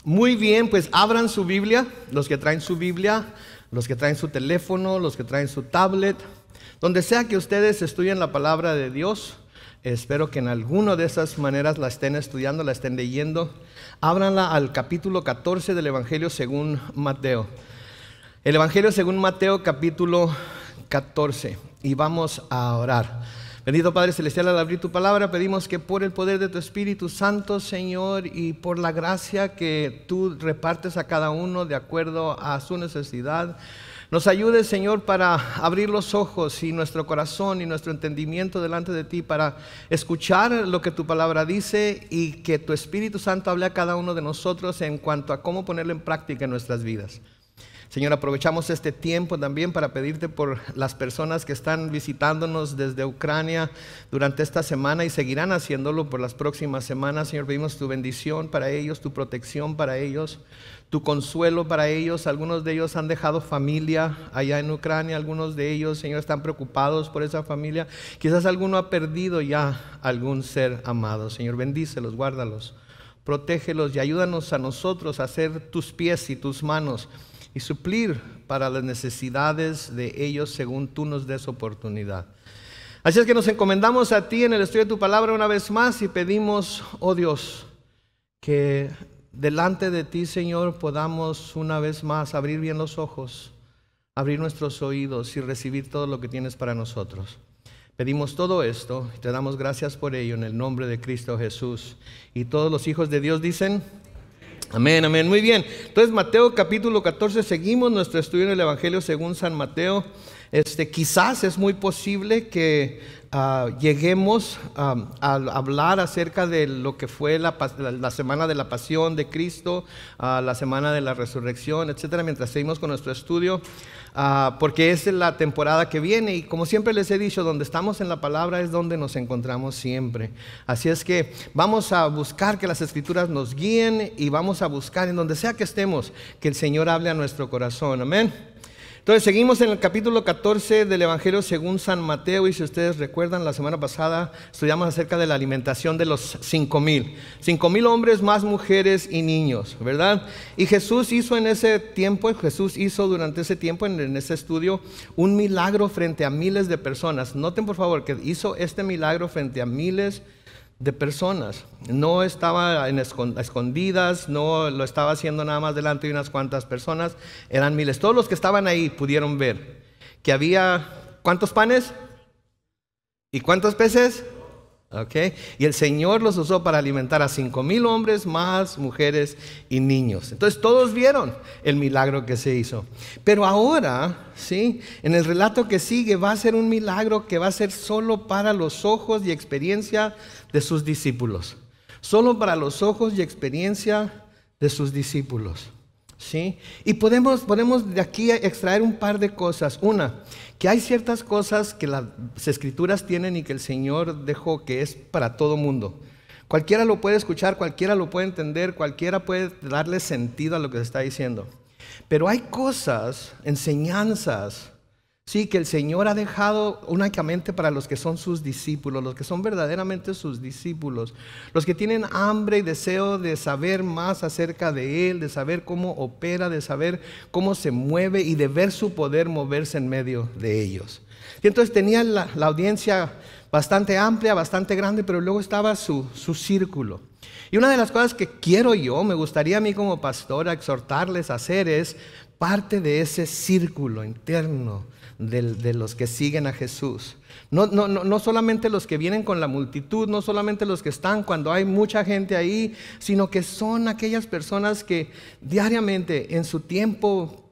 Muy bien, pues abran su Biblia, los que traen su Biblia, los que traen su teléfono, los que traen su tablet, donde sea que ustedes estudien la palabra de Dios. Espero que en alguna de esas maneras la estén estudiando, la estén leyendo. Ábranla al capítulo 14 del Evangelio según Mateo. El Evangelio según Mateo, capítulo 14. Y vamos a orar. Bendito Padre Celestial, al abrir tu palabra, pedimos que por el poder de tu Espíritu Santo, Señor, y por la gracia que tú repartes a cada uno de acuerdo a su necesidad, nos ayudes, Señor, para abrir los ojos y nuestro corazón y nuestro entendimiento delante de ti, para escuchar lo que tu palabra dice y que tu Espíritu Santo hable a cada uno de nosotros en cuanto a cómo ponerlo en práctica en nuestras vidas. Señor, aprovechamos este tiempo también para pedirte por las personas que están visitándonos desde Ucrania durante esta semana y seguirán haciéndolo por las próximas semanas. Señor, pedimos tu bendición para ellos, tu protección para ellos, tu consuelo para ellos. Algunos de ellos han dejado familia allá en Ucrania, algunos de ellos, Señor, están preocupados por esa familia. Quizás alguno ha perdido ya algún ser amado. Señor, bendícelos, guárdalos, protégelos y ayúdanos a nosotros a ser tus pies y tus manos y suplir para las necesidades de ellos según tú nos des oportunidad. Así es que nos encomendamos a ti en el estudio de tu palabra una vez más y pedimos, oh Dios, que delante de ti, Señor, podamos una vez más abrir bien los ojos, abrir nuestros oídos y recibir todo lo que tienes para nosotros. Pedimos todo esto y te damos gracias por ello en el nombre de Cristo Jesús. Y todos los hijos de Dios dicen: amén, amén. Muy bien. Entonces, Mateo capítulo 14, seguimos nuestro estudio en el Evangelio según San Mateo. Quizás es muy posible que lleguemos a hablar acerca de lo que fue la semana de la pasión de Cristo, la semana de la resurrección, etcétera, mientras seguimos con nuestro estudio, porque es la temporada que viene y como siempre les he dicho, donde estamos en la palabra es donde nos encontramos siempre. Así es que vamos a buscar que las Escrituras nos guíen y vamos a buscar en donde sea que estemos que el Señor hable a nuestro corazón. Amén. Entonces seguimos en el capítulo 14 del Evangelio según San Mateo, y si ustedes recuerdan, la semana pasada estudiamos acerca de la alimentación de los 5,000 hombres, más mujeres y niños, ¿verdad? Y Jesús hizo durante ese tiempo en ese estudio un milagro frente a miles de personas. Noten por favor que hizo este milagro frente a miles de personas. No estaba a escondidas, no lo estaba haciendo nada más delante de unas cuantas personas, eran miles. Todos los que estaban ahí pudieron ver que había ¿cuántos panes? ¿Y cuántos peces? Okay. Y el Señor los usó para alimentar a 5,000 hombres, más mujeres y niños. Entonces todos vieron el milagro que se hizo. Pero ahora, ¿sí?, en el relato que sigue va a ser un milagro que va a ser solo para los ojos y experiencia de sus discípulos. Solo para los ojos y experiencia de sus discípulos. ¿Sí? Y podemos de aquí extraer un par de cosas. Una, que hay ciertas cosas que las Escrituras tienen y que el Señor dejó que es para todo mundo. Cualquiera lo puede escuchar, cualquiera lo puede entender, cualquiera puede darle sentido a lo que se está diciendo. Pero hay cosas, enseñanzas, sí, que el Señor ha dejado únicamente para los que son sus discípulos, los que son verdaderamente sus discípulos, los que tienen hambre y deseo de saber más acerca de Él, de saber cómo opera, de saber cómo se mueve y de ver su poder moverse en medio de ellos. Y entonces tenía la audiencia bastante amplia, bastante grande, pero luego estaba su círculo. Y una de las cosas que me gustaría a mí como pastor exhortarles a hacer es parte de ese círculo interno de los que siguen a Jesús. No solamente los que vienen con la multitud, no solamente los que están cuando hay mucha gente ahí, sino que son aquellas personas que diariamente en su tiempo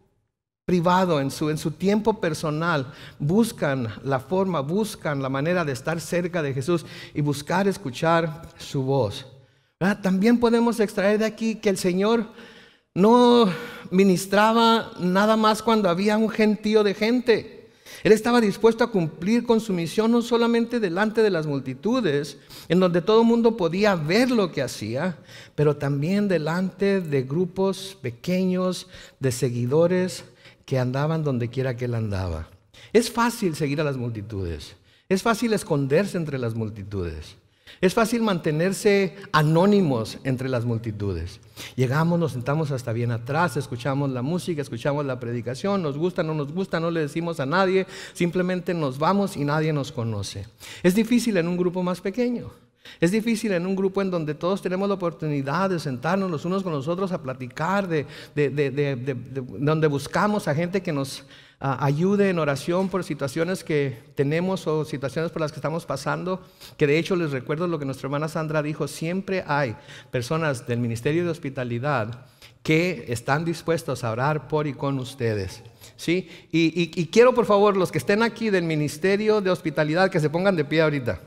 privado, en su tiempo personal, buscan la manera de estar cerca de Jesús y buscar escuchar su voz. ¿Verdad? También podemos extraer de aquí que el Señor no ministraba nada más cuando había un gentío de gente. Él estaba dispuesto a cumplir con su misión no solamente delante de las multitudes, en donde todo el mundo podía ver lo que hacía, pero también delante de grupos pequeños de seguidores que andaban donde quiera que él andaba. Es fácil seguir a las multitudes, es fácil esconderse entre las multitudes. Es fácil mantenerse anónimos entre las multitudes. Llegamos, nos sentamos hasta bien atrás, escuchamos la música, escuchamos la predicación, nos gusta, no nos gusta, no le decimos a nadie, simplemente nos vamos y nadie nos conoce. Es difícil en un grupo más pequeño. Es difícil en un grupo en donde todos tenemos la oportunidad de sentarnos los unos con los otros a platicar, donde buscamos a gente que nos ayude en oración por situaciones que tenemos o situaciones por las que estamos pasando, que de hecho les recuerdo lo que nuestra hermana Sandra dijo, siempre hay personas del Ministerio de Hospitalidad que están dispuestos a orar por y con ustedes. ¿Sí? Y quiero por favor los que estén aquí del Ministerio de Hospitalidad que se pongan de pie ahorita.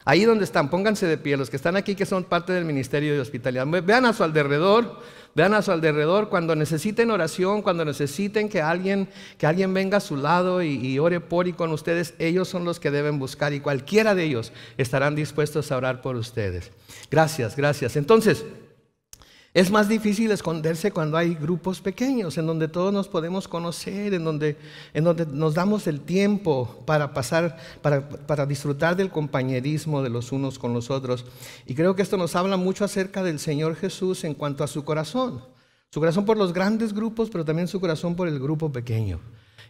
Ahí donde están, pónganse de pie, los que están aquí que son parte del Ministerio de Hospitalidad. Vean a su alrededor cuando necesiten oración, cuando necesiten que alguien venga a su lado y ore por y con ustedes. Ellos son los que deben buscar y cualquiera de ellos estarán dispuestos a orar por ustedes. Gracias, gracias. Entonces, es más difícil esconderse cuando hay grupos pequeños, en donde todos nos podemos conocer, en donde nos damos el tiempo para pasar, para disfrutar del compañerismo de los unos con los otros. Y creo que esto nos habla mucho acerca del Señor Jesús en cuanto a su corazón. Su corazón por los grandes grupos, pero también su corazón por el grupo pequeño.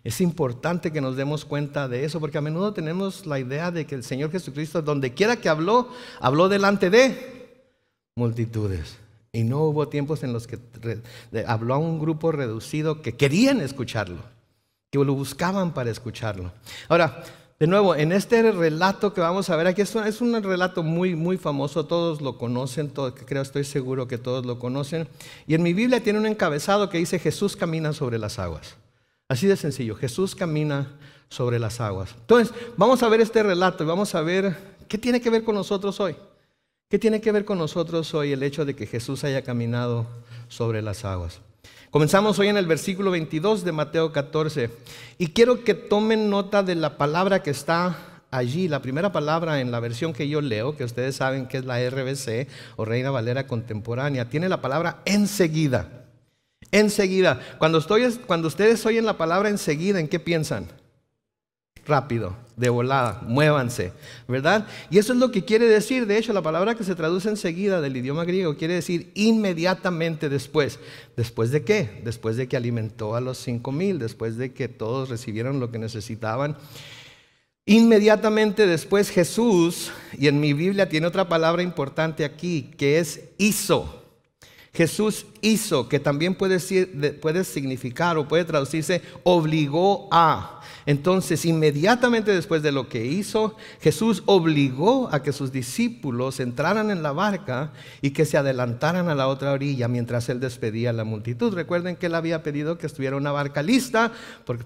Es importante que nos demos cuenta de eso, porque a menudo tenemos la idea de que el Señor Jesucristo, donde quiera que habló delante de multitudes. Y no hubo tiempos en los que habló a un grupo reducido que querían escucharlo, que lo buscaban para escucharlo. Ahora, de nuevo, en este relato que vamos a ver aquí, es un relato muy, muy famoso, todos lo conocen, estoy seguro que todos lo conocen. Y en mi Biblia tiene un encabezado que dice, Jesús camina sobre las aguas. Así de sencillo, Jesús camina sobre las aguas. Entonces, vamos a ver este relato y vamos a ver qué tiene que ver con nosotros hoy. ¿Qué tiene que ver con nosotros hoy el hecho de que Jesús haya caminado sobre las aguas? Comenzamos hoy en el versículo 22 de Mateo 14 y quiero que tomen nota de la palabra que está allí, la primera palabra en la versión que yo leo, que ustedes saben que es la RBC o Reina Valera Contemporánea, tiene la palabra enseguida. Enseguida. Cuando ustedes oyen la palabra enseguida, ¿en qué piensan? Rápido, de volada, muévanse, ¿verdad? Y eso es lo que quiere decir, de hecho, la palabra que se traduce enseguida del idioma griego quiere decir inmediatamente después. ¿Después de qué? Después de que alimentó a los 5,000, después de que todos recibieron lo que necesitaban. Inmediatamente después Jesús, y en mi Biblia tiene otra palabra importante aquí, que es hizo. Jesús hizo, que también puede significar o puede traducirse obligó a. Entonces, inmediatamente después de lo que hizo, Jesús obligó a que sus discípulos entraran en la barca y que se adelantaran a la otra orilla mientras Él despedía a la multitud. Recuerden que Él había pedido que estuviera una barca lista,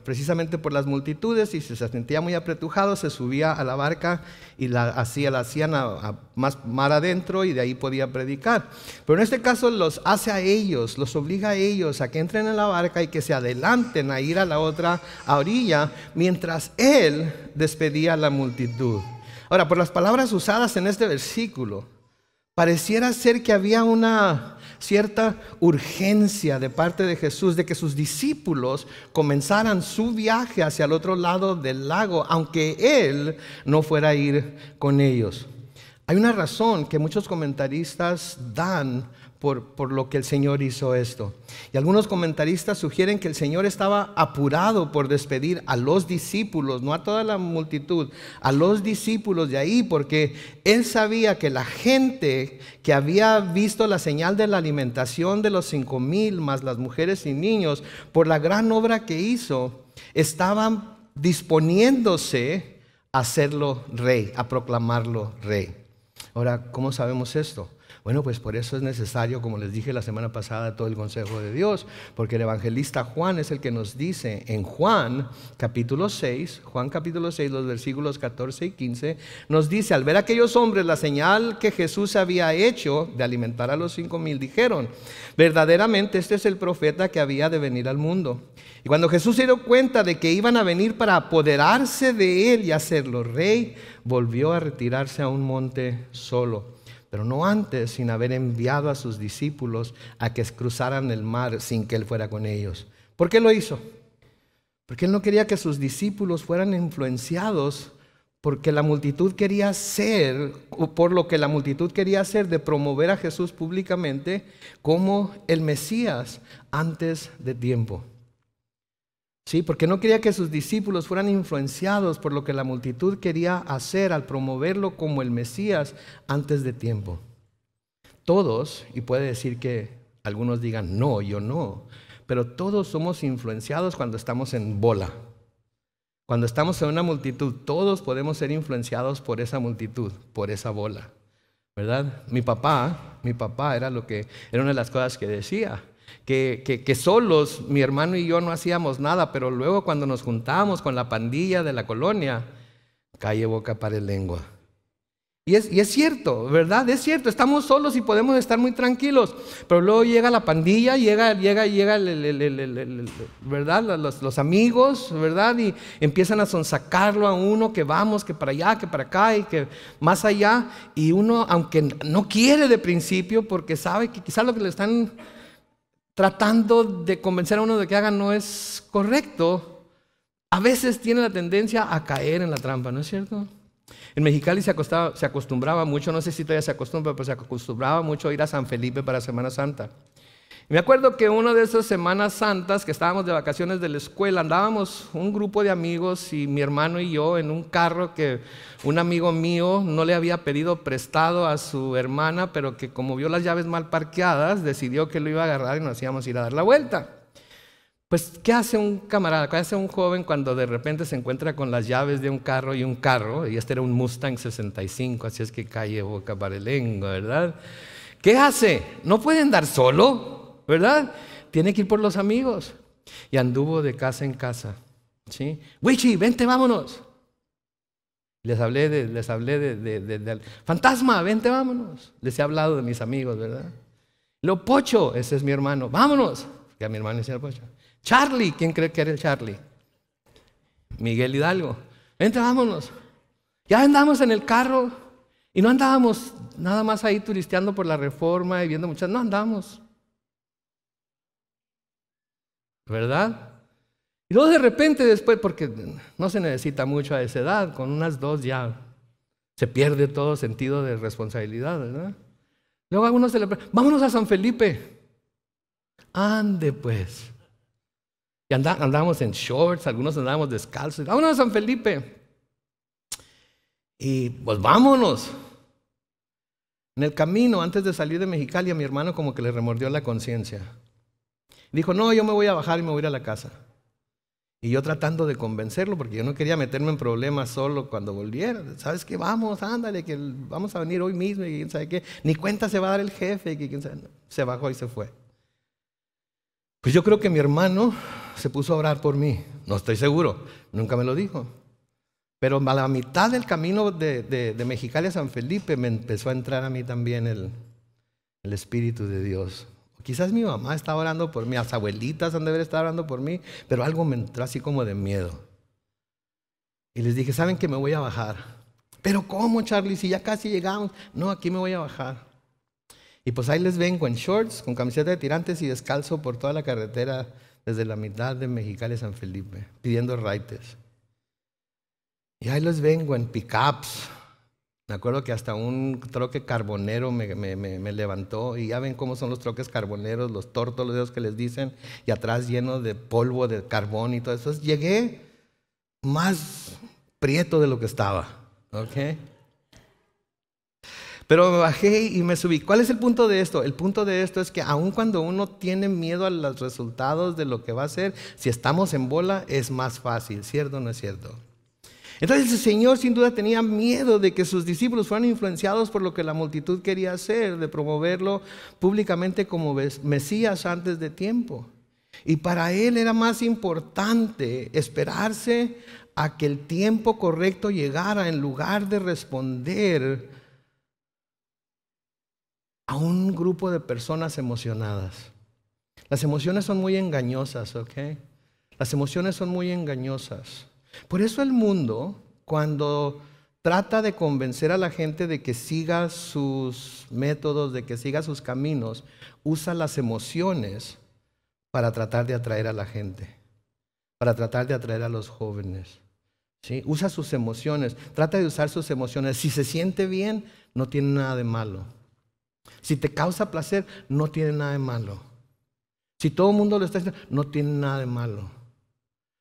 precisamente por las multitudes, y si se sentía muy apretujado, se subía a la barca y la hacían a más mar adentro y de ahí podía predicar. Pero en este caso los hace a ellos, los obliga a ellos a que entren en la barca y que se adelanten a ir a la otra orilla, mientras Él despedía a la multitud. Ahora, por las palabras usadas en este versículo, pareciera ser que había una cierta urgencia de parte de Jesús de que sus discípulos comenzaran su viaje hacia el otro lado del lago, aunque Él no fuera a ir con ellos. Hay una razón que muchos comentaristas dan por lo que el Señor hizo esto. Y algunos comentaristas sugieren que el Señor estaba apurado por despedir a los discípulos, no a toda la multitud, a los discípulos de ahí, porque Él sabía que la gente que había visto la señal de la alimentación de los 5,000, más las mujeres y niños, por la gran obra que hizo, estaban disponiéndose a hacerlo rey, a proclamarlo rey. Ahora, ¿cómo sabemos esto? Bueno, pues por eso es necesario, como les dije la semana pasada, todo el consejo de Dios, porque el evangelista Juan es el que nos dice en Juan capítulo 6, los versículos 14 y 15, nos dice, al ver a aquellos hombres la señal que Jesús había hecho de alimentar a los 5,000, dijeron, verdaderamente este es el profeta que había de venir al mundo. Y cuando Jesús se dio cuenta de que iban a venir para apoderarse de él y hacerlo rey, volvió a retirarse a un monte solo. Pero no antes, sin haber enviado a sus discípulos a que cruzaran el mar sin que Él fuera con ellos. ¿Por qué lo hizo? Porque Él no quería que sus discípulos fueran influenciados porque la multitud quería hacer, por lo que la multitud quería hacer de promover a Jesús públicamente como el Mesías antes de tiempo. Sí, porque no quería que sus discípulos fueran influenciados por lo que la multitud quería hacer al promoverlo como el Mesías antes de tiempo. Todos, y puede decir que algunos digan, no, yo no, pero todos somos influenciados cuando estamos en bola. Cuando estamos en una multitud, todos podemos ser influenciados por esa multitud, por esa bola, ¿verdad? Mi papá era una de las cosas que decía, que solos mi hermano y yo no hacíamos nada, pero luego cuando nos juntábamos con la pandilla de la colonia, calle, boca, pared, lengua. Y es cierto, ¿verdad? Es cierto, estamos solos y podemos estar muy tranquilos, pero luego llega la pandilla, llega ¿verdad? Los amigos, ¿verdad? Y empiezan a sonsacarlo a uno, que vamos, que para allá, que para acá y que más allá. Y uno, aunque no quiere de principio, porque sabe que quizás lo que le están tratando de convencer a uno de que haga no es correcto, a veces tiene la tendencia a caer en la trampa, ¿no es cierto? En Mexicali se acostumbraba mucho, no sé si todavía se acostumbra, pero se acostumbraba mucho a ir a San Felipe para Semana Santa. Y me acuerdo que una de esas Semanas Santas que estábamos de vacaciones de la escuela, andábamos un grupo de amigos y mi hermano y yo en un carro que un amigo mío no le había pedido prestado a su hermana, pero que como vio las llaves mal parqueadas, decidió que lo iba a agarrar y nos íbamos a ir a dar la vuelta. Pues, ¿qué hace un camarada? ¿Qué hace un joven cuando de repente se encuentra con las llaves de un carro? Y este era un Mustang 65, así es que calle, boca, pared, lengua, ¿verdad? ¿Qué hace? No puede andar solo, ¿verdad? Tiene que ir por los amigos. Y anduvo de casa en casa, ¿sí? Wichi, vente, vámonos. Les hablé de fantasma, vente, vámonos. Les he hablado de mis amigos, ¿verdad? Lo Pocho, ese es mi hermano, vámonos. Que a mi hermano decía Pocho. Charlie, ¿quién cree que era el Charlie? Miguel Hidalgo. Vente, vámonos. Ya andamos en el carro y no andábamos nada más ahí turisteando por la Reforma y viendo muchas, no andábamos. ¿Verdad? Y luego de repente después, porque no se necesita mucho a esa edad, con unas 2 ya se pierde todo sentido de responsabilidad, ¿verdad? Luego a uno se le pregunta, vámonos a San Felipe. Ande pues. Y andábamos en shorts, algunos andábamos descalzos. Vámonos a San Felipe. Y pues vámonos. En el camino, antes de salir de Mexicali, a mi hermano como que le remordió la conciencia. Dijo, no, yo me voy a bajar y me voy a ir a la casa. Y yo tratando de convencerlo, porque yo no quería meterme en problemas solo cuando volviera. ¿Sabes qué? Vamos, ándale, que vamos a venir hoy mismo y quién sabe qué. Ni cuenta se va a dar el jefe. Que quién sabe. Se bajó y se fue. Pues yo creo que mi hermano se puso a orar por mí. No estoy seguro, nunca me lo dijo. Pero a la mitad del camino de Mexicali a San Felipe me empezó a entrar a mí también el Espíritu de Dios. Quizás mi mamá estaba orando por mí, las abuelitas han de haber estado orando por mí, pero algo me entró así como de miedo. Y les dije, ¿saben que me voy a bajar? ¿Pero cómo, Charlie? Si ya casi llegamos. No, aquí me voy a bajar. Y pues ahí les vengo en shorts, con camiseta de tirantes y descalzo por toda la carretera desde la mitad de Mexicali a San Felipe, pidiendo raites. Y ahí les vengo en pickups. Me acuerdo que hasta un troque carbonero me levantó. Y ya ven cómo son los troques carboneros, los tórtolos esos que les dicen, y atrás lleno de polvo, de carbón y todo eso. Entonces, llegué más prieto de lo que estaba, ¿ok? Pero me bajé y me subí. ¿Cuál es el punto de esto? El punto de esto es que aun cuando uno tiene miedo a los resultados de lo que va a hacer, si estamos en bola es más fácil, ¿cierto o no es cierto? Entonces el Señor sin duda tenía miedo de que sus discípulos fueran influenciados por lo que la multitud quería hacer, de promoverlo públicamente como Mesías antes de tiempo. Y para Él era más importante esperarse a que el tiempo correcto llegara en lugar de responder a un grupo de personas emocionadas. Las emociones son muy engañosas, ¿ok? Las emociones son muy engañosas. Por eso el mundo, cuando trata de convencer a la gente de que siga sus métodos, de que siga sus caminos, usa las emociones para tratar de atraer a la gente, para tratar de atraer a los jóvenes. ¿sí? Usa sus emociones, trata de usar sus emociones. Si se siente bien, no tiene nada de malo. Si te causa placer, no tiene nada de malo. Si todo el mundo lo está haciendo, no tiene nada de malo.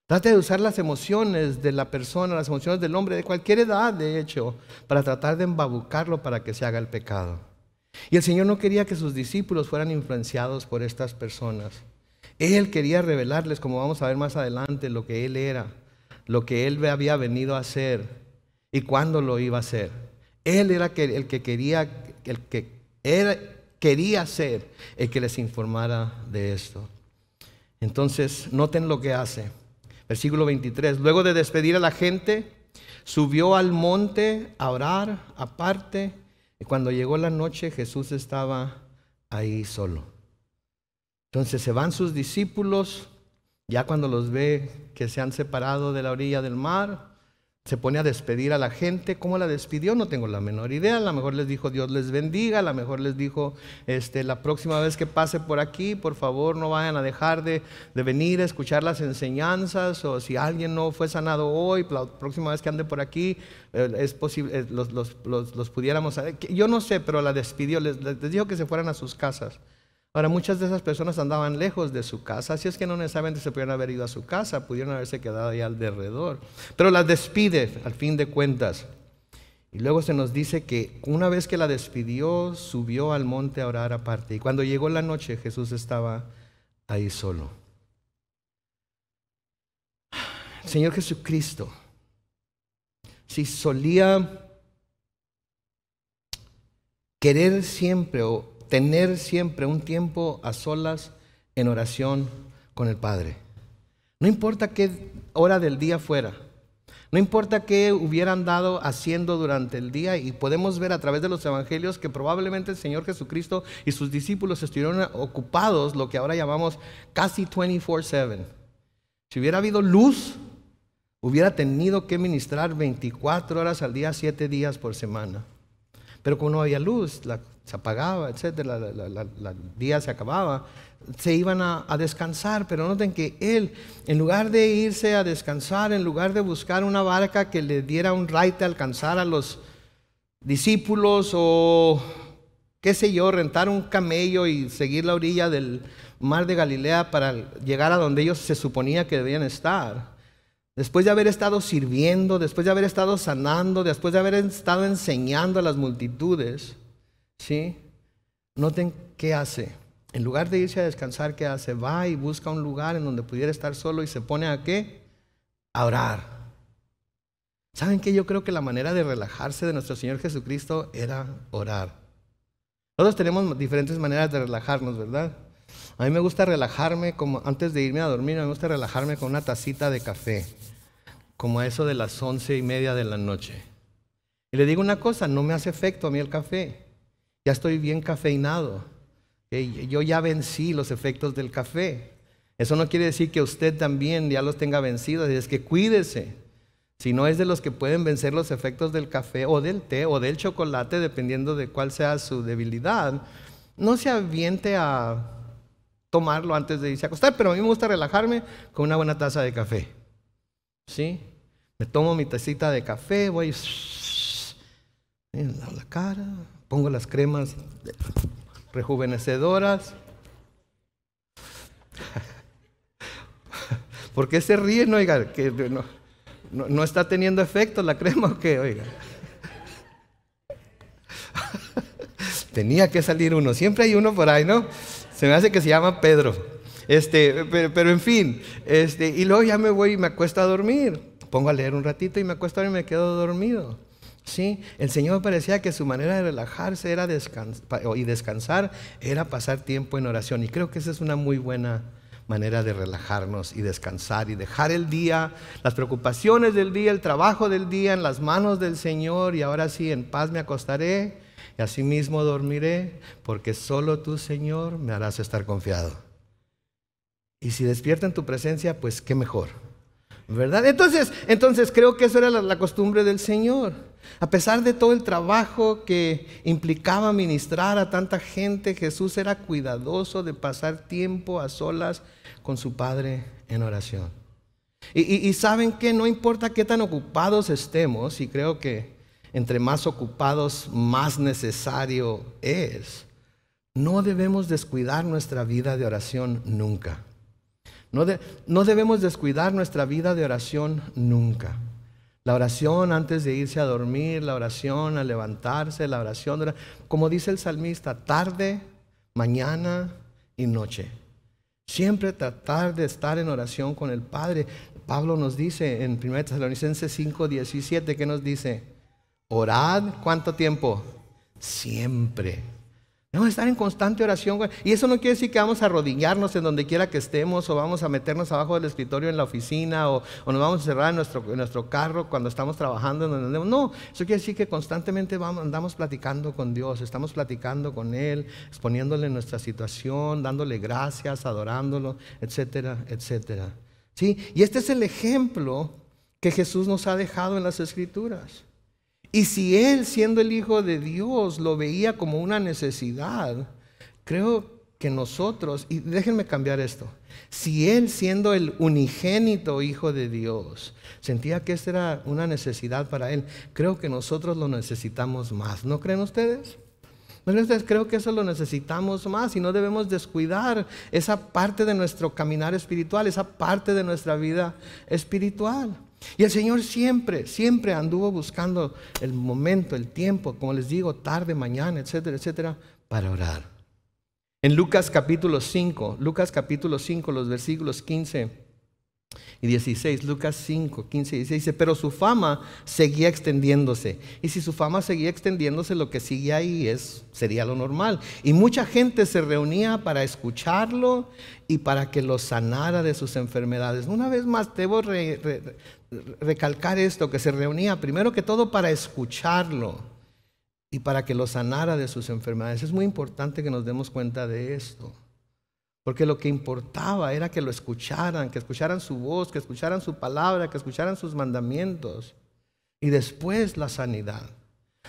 Trata de usar las emociones de la persona, las emociones del hombre, de cualquier edad, de hecho, para tratar de embabucarlo para que se haga el pecado. Y el Señor no quería que sus discípulos fueran influenciados por estas personas. Él quería revelarles, como vamos a ver más adelante, lo que Él era, lo que Él había venido a hacer y cuándo lo iba a hacer. Él era el que quería ser el que les informara de esto. Entonces, noten lo que hace. Versículo 23. Luego de despedir a la gente, subió al monte a orar aparte. Y cuando llegó la noche, Jesús estaba ahí solo. Entonces se van sus discípulos, ya cuando los ve que se han separado de la orilla del mar, se pone a despedir a la gente. ¿Cómo la despidió? No tengo la menor idea. A lo mejor les dijo Dios les bendiga, a lo mejor les dijo la próxima vez que pase por aquí, por favor no vayan a dejar de venir a escuchar las enseñanzas, o si alguien no fue sanado hoy, la próxima vez que ande por aquí es posible, los pudiéramos saber. Yo no sé, pero la despidió, les dijo que se fueran a sus casas. Ahora, muchas de esas personas andaban lejos de su casa, así es que no necesariamente se pudieron haber ido a su casa, pudieron haberse quedado ahí alrededor. Pero las despide, al fin de cuentas. Y luego se nos dice que una vez que la despidió, subió al monte a orar aparte. Y cuando llegó la noche, Jesús estaba ahí solo. El Señor Jesucristo, si solía querer siempre o tener siempre un tiempo a solas en oración con el Padre. No importa qué hora del día fuera, no importa qué hubieran andado haciendo durante el día, y podemos ver a través de los evangelios que probablemente el Señor Jesucristo y sus discípulos estuvieron ocupados, lo que ahora llamamos casi 24/7. Si hubiera habido luz, hubiera tenido que ministrar 24 horas al día, 7 días por semana. Pero como no había luz, se apagaba, etcétera, el día se acababa, se iban a descansar. Pero noten que Él, en lugar de irse a descansar, en lugar de buscar una barca que le diera un raite a alcanzar a los discípulos, o qué sé yo, rentar un camello y seguir la orilla del mar de Galilea para llegar a donde ellos se suponía que debían estar, después de haber estado sirviendo, después de haber estado sanando, después de haber estado enseñando a las multitudes, ¿sí? Noten qué hace. En lugar de irse a descansar, ¿qué hace? Va y busca un lugar en donde pudiera estar solo y se pone ¿a qué? A orar. ¿Saben qué? Yo creo que la manera de relajarse de nuestro Señor Jesucristo era orar. Todos tenemos diferentes maneras de relajarnos, ¿verdad? A mí me gusta relajarme, como antes de irme a dormir, me gusta relajarme con una tacita de café, como a eso de las 11:30 de la noche. Y le digo una cosa, no me hace efecto a mí el café. Ya estoy bien cafeinado. Yo ya vencí los efectos del café. Eso no quiere decir que usted también ya los tenga vencidos. Es que cuídese. Si no es de los que pueden vencer los efectos del café o del té o del chocolate, dependiendo de cuál sea su debilidad, no se aviente a tomarlo antes de irse a acostar. Pero a mí me gusta relajarme con una buena taza de café. ¿Sí? Me tomo mi tacita de café, voy a la cara, pongo las cremas rejuvenecedoras. ¿Por qué se ríen, oiga? ¿Que no está teniendo efecto la crema o qué, oiga? Tenía que salir uno, siempre hay uno por ahí, ¿no? Se me hace que se llama Pedro. Pero en fin, y luego ya me voy y me acuesto a dormir. Pongo a leer un ratito y me acuesto y me quedo dormido. Sí, el Señor parecía que su manera de relajarse era descansar era pasar tiempo en oración. Y creo que esa es una muy buena manera de relajarnos y descansar y dejar el día, las preocupaciones del día, el trabajo del día en las manos del Señor. Y ahora sí, en paz me acostaré y asimismo dormiré, porque solo tú, Señor, me harás estar confiado. Y si despierta en tu presencia, pues qué mejor, ¿verdad? Entonces creo que eso era la costumbre del Señor. A pesar de todo el trabajo que implicaba ministrar a tanta gente, Jesús era cuidadoso de pasar tiempo a solas con su Padre en oración. Y saben que no importa qué tan ocupados estemos, y creo que entre más ocupados más necesario es, no debemos descuidar nuestra vida de oración nunca. No debemos descuidar nuestra vida de oración nunca. La oración antes de irse a dormir, la oración al levantarse, la oración, como dice el salmista, tarde, mañana y noche. Siempre tratar de estar en oración con el Padre. Pablo nos dice en 1 Tesalonicenses 5:17, ¿qué nos dice? Orad, ¿cuánto tiempo? Siempre. Debemos estar en constante oración. Y eso no quiere decir que vamos a arrodillarnos en donde quiera que estemos, o vamos a meternos abajo del escritorio en la oficina, o nos vamos a cerrar en nuestro carro cuando estamos trabajando. No, eso quiere decir que constantemente andamos platicando con Dios, estamos platicando con Él, exponiéndole nuestra situación, dándole gracias, adorándolo, etcétera, etcétera. ¿Sí? Y este es el ejemplo que Jesús nos ha dejado en las Escrituras. Y si Él, siendo el Hijo de Dios, lo veía como una necesidad, creo que nosotros, y déjenme cambiar esto, si Él, siendo el unigénito Hijo de Dios, sentía que esta era una necesidad para Él, creo que nosotros lo necesitamos más. ¿No creen ustedes? Creo que eso lo necesitamos más y no debemos descuidar esa parte de nuestro caminar espiritual, esa parte de nuestra vida espiritual. Y el Señor siempre, siempre anduvo buscando el momento, el tiempo, como les digo, tarde, mañana, etcétera, etcétera, para orar. En Lucas capítulo 5, los versículos 15 y 16, Lucas 5, 15 y 16, dice, pero su fama seguía extendiéndose. Y si su fama seguía extendiéndose, lo que sigue ahí sería lo normal. Y mucha gente se reunía para escucharlo y para que lo sanara de sus enfermedades. Una vez más, debo recalcar esto, que se reunía primero que todo para escucharlo y para que lo sanara de sus enfermedades. Es muy importante que nos demos cuenta de esto. Porque lo que importaba era que lo escucharan, que escucharan su voz, que escucharan su palabra, que escucharan sus mandamientos. Y después la sanidad.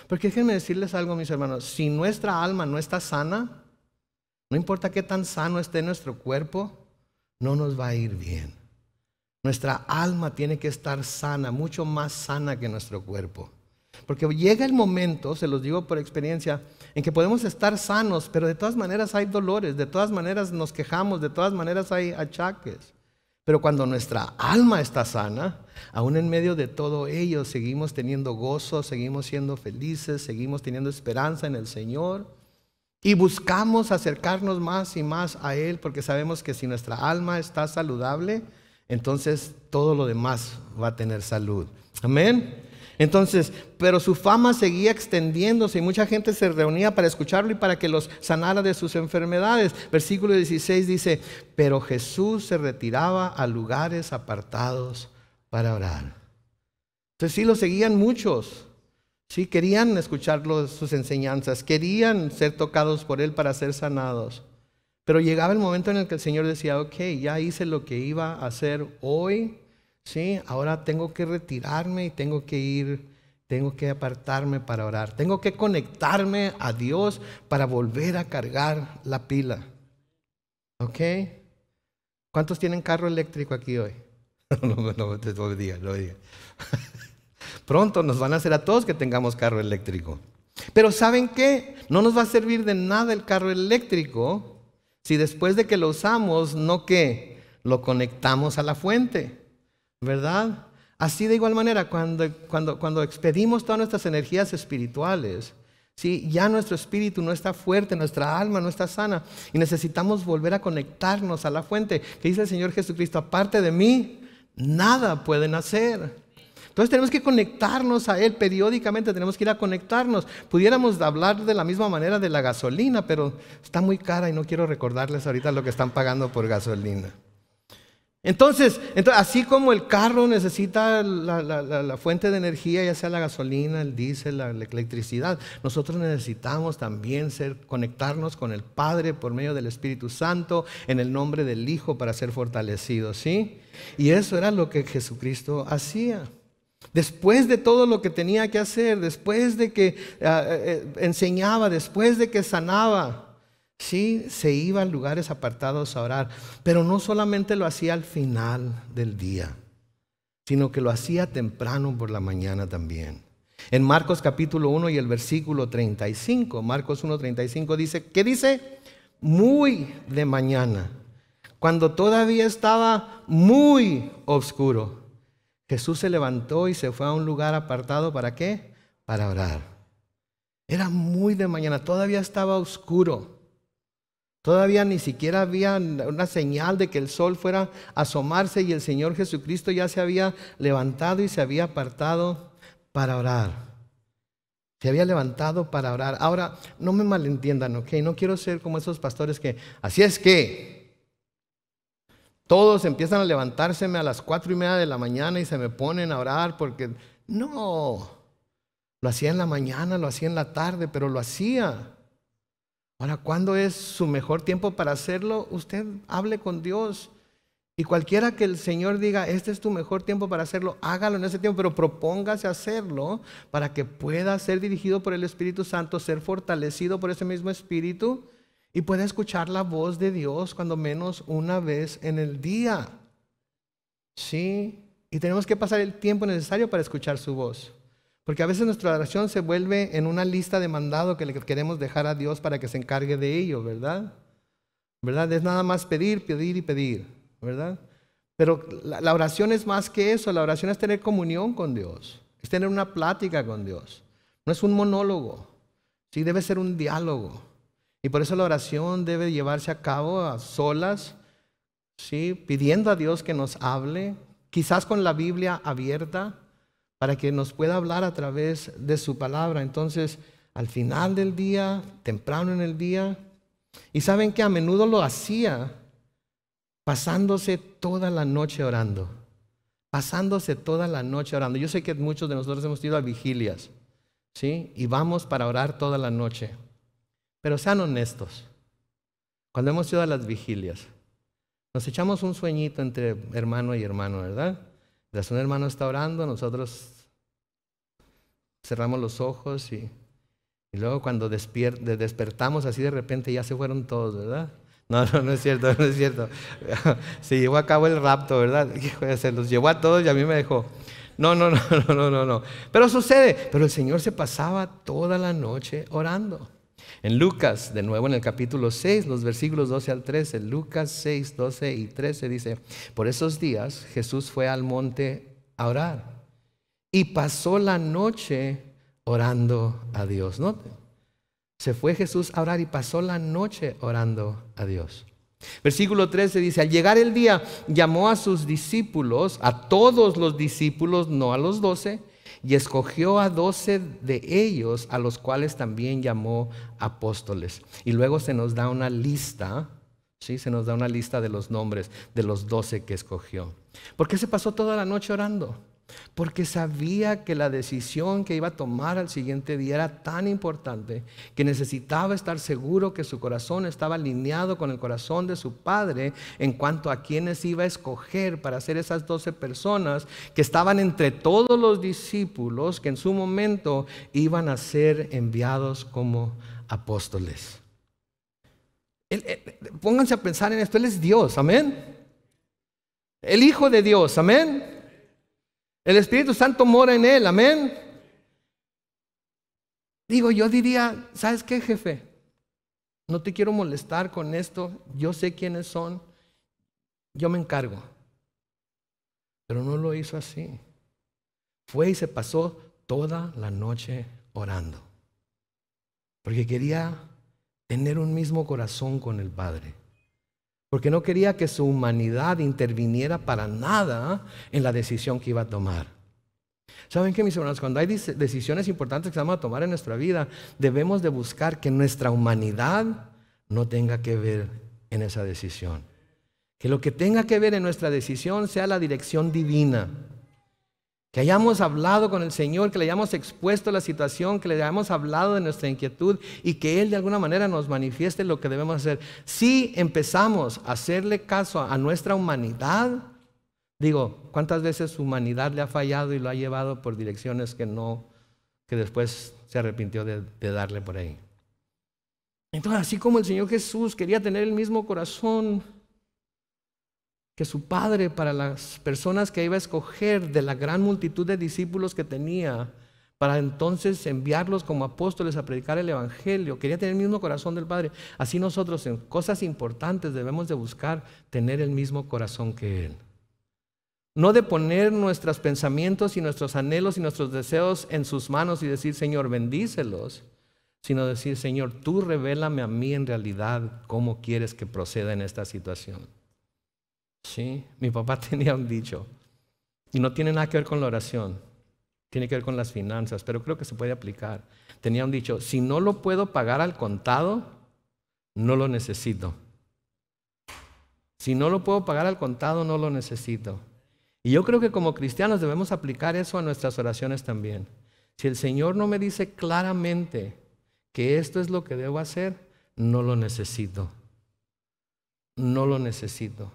Porque déjenme decirles algo, mis hermanos. Si nuestra alma no está sana, no importa qué tan sano esté nuestro cuerpo, no nos va a ir bien. Nuestra alma tiene que estar sana, mucho más sana que nuestro cuerpo. Porque llega el momento, se los digo por experiencia, en que podemos estar sanos, pero de todas maneras hay dolores, de todas maneras nos quejamos, de todas maneras hay achaques. Pero cuando nuestra alma está sana, aún en medio de todo ello, seguimos teniendo gozo, seguimos siendo felices, seguimos teniendo esperanza en el Señor. Y buscamos acercarnos más y más a Él, porque sabemos que si nuestra alma está saludable, entonces todo lo demás va a tener salud. Amén. Entonces, pero su fama seguía extendiéndose y mucha gente se reunía para escucharlo y para que los sanara de sus enfermedades. Versículo 16 dice, pero Jesús se retiraba a lugares apartados para orar. Entonces sí, lo seguían muchos. Sí, querían escuchar sus enseñanzas, querían ser tocados por Él para ser sanados. Pero llegaba el momento en el que el Señor decía, ok, ya hice lo que iba a hacer hoy. Sí, ahora tengo que retirarme y tengo que apartarme para orar. Tengo que conectarme a Dios para volver a cargar la pila. ¿Ok? ¿Cuántos tienen carro eléctrico aquí hoy? No diga. Pronto nos van a hacer a todos que tengamos carro eléctrico. Pero ¿saben qué? No nos va a servir de nada el carro eléctrico si después de que lo usamos, no que lo conectamos a la fuente. ¿Verdad? Así de igual manera, cuando expedimos todas nuestras energías espirituales, ¿sí? Ya nuestro espíritu no está fuerte, nuestra alma no está sana y necesitamos volver a conectarnos a la fuente. Que dice el Señor Jesucristo, aparte de mí, nada pueden hacer. Entonces tenemos que conectarnos a Él periódicamente, tenemos que ir a conectarnos. Pudiéramos hablar de la misma manera de la gasolina, pero está muy cara y no quiero recordarles ahorita lo que están pagando por gasolina. Entonces, así como el carro necesita la fuente de energía, ya sea la gasolina, el diésel, la electricidad, nosotros necesitamos también conectarnos con el Padre por medio del Espíritu Santo, en el nombre del Hijo para ser fortalecidos, ¿sí? Y eso era lo que Jesucristo hacía. Después de todo lo que tenía que hacer, después de que enseñaba, después de que sanaba, sí, se iba a lugares apartados a orar, pero no solamente lo hacía al final del día. sino que lo hacía temprano por la mañana también. En Marcos capítulo 1 y el versículo 35, Marcos 1:35 dice, ¿qué dice? Muy de mañana, cuando todavía estaba muy oscuro, Jesús se levantó y se fue a un lugar apartado. ¿Para qué? Para orar. Era muy de mañana, todavía estaba oscuro. Todavía ni siquiera había una señal de que el sol fuera a asomarse y el Señor Jesucristo ya se había levantado y se había apartado para orar. Se había levantado para orar. Ahora, no me malentiendan, ¿ok? No quiero ser como esos pastores que, así es que todos empiezan a levantárseme a las 4:30 de la mañana y se me ponen a orar porque, no, lo hacía en la mañana, lo hacía en la tarde, pero lo hacía. Ahora, ¿cuándo es su mejor tiempo para hacerlo? Usted hable con Dios. Y cualquiera que el Señor diga, este es tu mejor tiempo para hacerlo, hágalo en ese tiempo, pero propóngase hacerlo para que pueda ser dirigido por el Espíritu Santo, ser fortalecido por ese mismo Espíritu y pueda escuchar la voz de Dios cuando menos una vez en el día. Sí, y tenemos que pasar el tiempo necesario para escuchar su voz. Porque a veces nuestra oración se vuelve en una lista de mandado que le queremos dejar a Dios para que se encargue de ello, ¿verdad? ¿Verdad? Es nada más pedir, pedir y pedir, ¿verdad? Pero la oración es más que eso. La oración es tener comunión con Dios, es tener una plática con Dios. No es un monólogo, sí, debe ser un diálogo. Y por eso la oración debe llevarse a cabo a solas, sí, pidiendo a Dios que nos hable, quizás con la Biblia abierta, para que nos pueda hablar a través de su palabra. Entonces, al final del día, temprano en el día, y saben que a menudo lo hacía pasándose toda la noche orando. Pasándose toda la noche orando. Yo sé que muchos de nosotros hemos ido a vigilias, ¿sí? Y vamos para orar toda la noche. Pero sean honestos. Cuando hemos ido a las vigilias, nos echamos un sueñito entre hermano y hermano, ¿verdad? Mientras un hermano está orando, nosotros cerramos los ojos y luego cuando despertamos así de repente ya se fueron todos, ¿verdad? No es cierto, no es cierto. Se llevó a cabo el rapto, ¿verdad? Se los llevó a todos y a mí me dejó. No. Pero sucede. Pero el Señor se pasaba toda la noche orando. En Lucas, de nuevo en el capítulo 6, los versículos 12 al 13, Lucas 6, 12 y 13 dice, por esos días Jesús fue al monte a orar y pasó la noche orando a Dios. ¿Noten? Se fue Jesús a orar y pasó la noche orando a Dios. Versículo 13 dice, al llegar el día, llamó a sus discípulos, a todos los discípulos, no a los 12, y escogió a 12 de ellos, a los cuales también llamó apóstoles. Y luego se nos da una lista, ¿sí? Se nos da una lista de los nombres de los 12 que escogió. ¿Por qué se pasó toda la noche orando? Porque sabía que la decisión que iba a tomar al siguiente día era tan importante que necesitaba estar seguro que su corazón estaba alineado con el corazón de su Padre en cuanto a quienes iba a escoger para ser esas 12 personas que estaban entre todos los discípulos que en su momento iban a ser enviados como apóstoles. Pónganse a pensar en esto, Él es Dios, amén. El Hijo de Dios, amén. El Espíritu Santo mora en Él, amén. Digo, yo diría, ¿sabes qué, jefe? No te quiero molestar con esto, yo sé quiénes son, yo me encargo. Pero no lo hizo así. Fue y se pasó toda la noche orando. Porque quería tener un mismo corazón con el Padre. Porque no quería que su humanidad interviniera para nada en la decisión que iba a tomar. ¿Saben qué, mis hermanos? Cuando hay decisiones importantes que vamos a tomar en nuestra vida, debemos de buscar que nuestra humanidad no tenga que ver en esa decisión. Que lo que tenga que ver en nuestra decisión sea la dirección divina. Que hayamos hablado con el Señor, que le hayamos expuesto la situación, que le hayamos hablado de nuestra inquietud y que Él de alguna manera nos manifieste lo que debemos hacer. Si empezamos a hacerle caso a nuestra humanidad, digo, ¿cuántas veces su humanidad le ha fallado y lo ha llevado por direcciones que después se arrepintió de darle por ahí? Entonces, así como el Señor Jesús quería tener el mismo corazón que su padre, para las personas que iba a escoger de la gran multitud de discípulos que tenía, para entonces enviarlos como apóstoles a predicar el evangelio, quería tener el mismo corazón del Padre. Así nosotros en cosas importantes debemos de buscar tener el mismo corazón que Él. No de poner nuestros pensamientos y nuestros anhelos y nuestros deseos en sus manos y decir, Señor, bendícelos, sino decir, Señor, tú revélame a mí en realidad cómo quieres que proceda en esta situación. Sí, mi papá tenía un dicho, y no tiene nada que ver con la oración, tiene que ver con las finanzas, pero creo que se puede aplicar. Tenía un dicho, si no lo puedo pagar al contado, no lo necesito. Si no lo puedo pagar al contado, no lo necesito. Y yo creo que como cristianos debemos aplicar eso a nuestras oraciones también. Si el Señor no me dice claramente que esto es lo que debo hacer, no lo necesito. No lo necesito.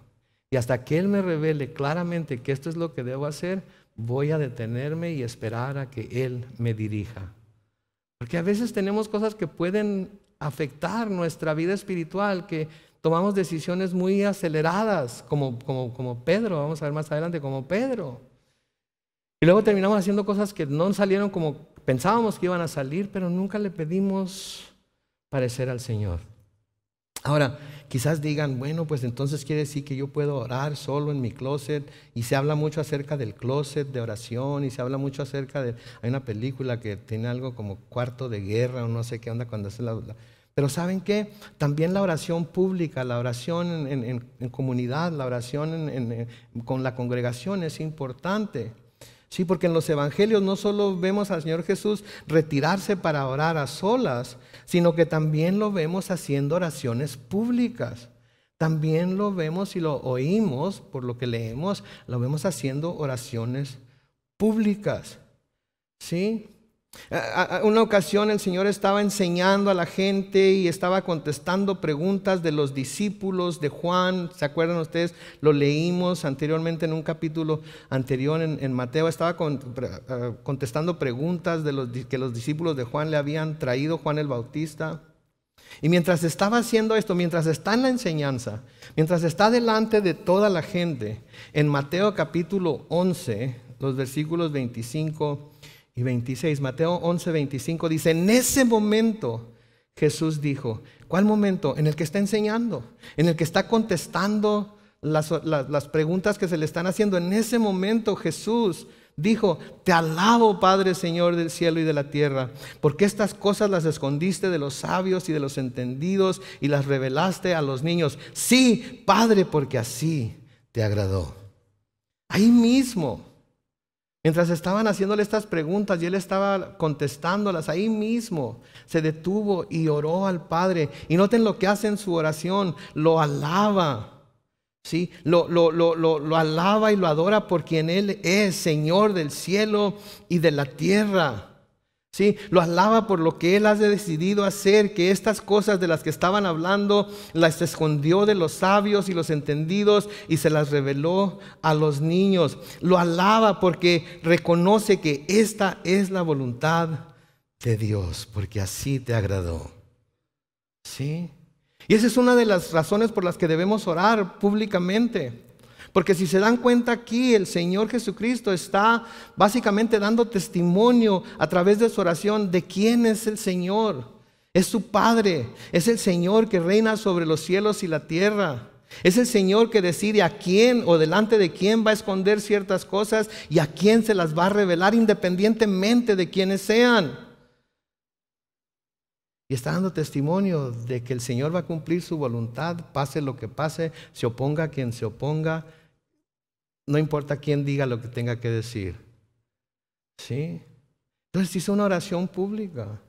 Y hasta que Él me revele claramente que esto es lo que debo hacer, voy a detenerme y esperar a que Él me dirija. Porque a veces tenemos cosas que pueden afectar nuestra vida espiritual, que tomamos decisiones muy aceleradas, como Pedro, vamos a ver más adelante, como Pedro. Y luego terminamos haciendo cosas que no salieron como pensábamos que iban a salir, pero nunca le pedimos parecer al Señor. Ahora, quizás digan, bueno, pues entonces quiere decir que yo puedo orar solo en mi closet, y se habla mucho acerca del closet de oración, y se habla mucho acerca de, hay una película que tiene algo como Cuarto de Guerra o no sé qué onda cuando hace pero ¿saben qué? También la oración pública, la oración en comunidad, la oración con la congregación es importante. Sí, porque en los evangelios no solo vemos al Señor Jesús retirarse para orar a solas, sino que también lo vemos haciendo oraciones públicas. También lo vemos y lo oímos, por lo que leemos, lo vemos haciendo oraciones públicas. ¿Sí? Una ocasión el Señor estaba enseñando a la gente y estaba contestando preguntas de los discípulos de Juan. ¿Se acuerdan ustedes? Lo leímos anteriormente en un capítulo anterior en Mateo. Estaba contestando preguntas que los discípulos de Juan le habían traído, Juan el Bautista. Y mientras estaba haciendo esto, mientras está en la enseñanza, mientras está delante de toda la gente, en Mateo capítulo 11, los versículos 25 y 26, Mateo 11, 25 dice, en ese momento Jesús dijo, ¿cuál momento? En el que está enseñando, en el que está contestando las preguntas que se le están haciendo. En ese momento Jesús dijo, te alabo, Padre, Señor del cielo y de la tierra, porque estas cosas las escondiste de los sabios y de los entendidos y las revelaste a los niños. Sí, Padre, porque así te agradó. Ahí mismo, mientras estaban haciéndole estas preguntas y él estaba contestándolas, ahí mismo se detuvo y oró al Padre. Y noten lo que hace en su oración, lo alaba. ¿Sí? Lo alaba y lo adora por quien Él es, Señor del cielo y de la tierra. ¿Sí? Lo alaba por lo que Él ha decidido hacer, que estas cosas de las que estaban hablando las escondió de los sabios y los entendidos y se las reveló a los niños. Lo alaba porque reconoce que esta es la voluntad de Dios, porque así te agradó. ¿Sí? Y esa es una de las razones por las que debemos orar públicamente. Porque si se dan cuenta aquí, el Señor Jesucristo está básicamente dando testimonio a través de su oración de quién es el Señor. Es su Padre, es el Señor que reina sobre los cielos y la tierra. Es el Señor que decide a quién o delante de quién va a esconder ciertas cosas y a quién se las va a revelar independientemente de quiénes sean. Y está dando testimonio de que el Señor va a cumplir su voluntad, pase lo que pase, se oponga a quien se oponga, no importa quién diga lo que tenga que decir. ¿Sí? Entonces hizo una oración pública.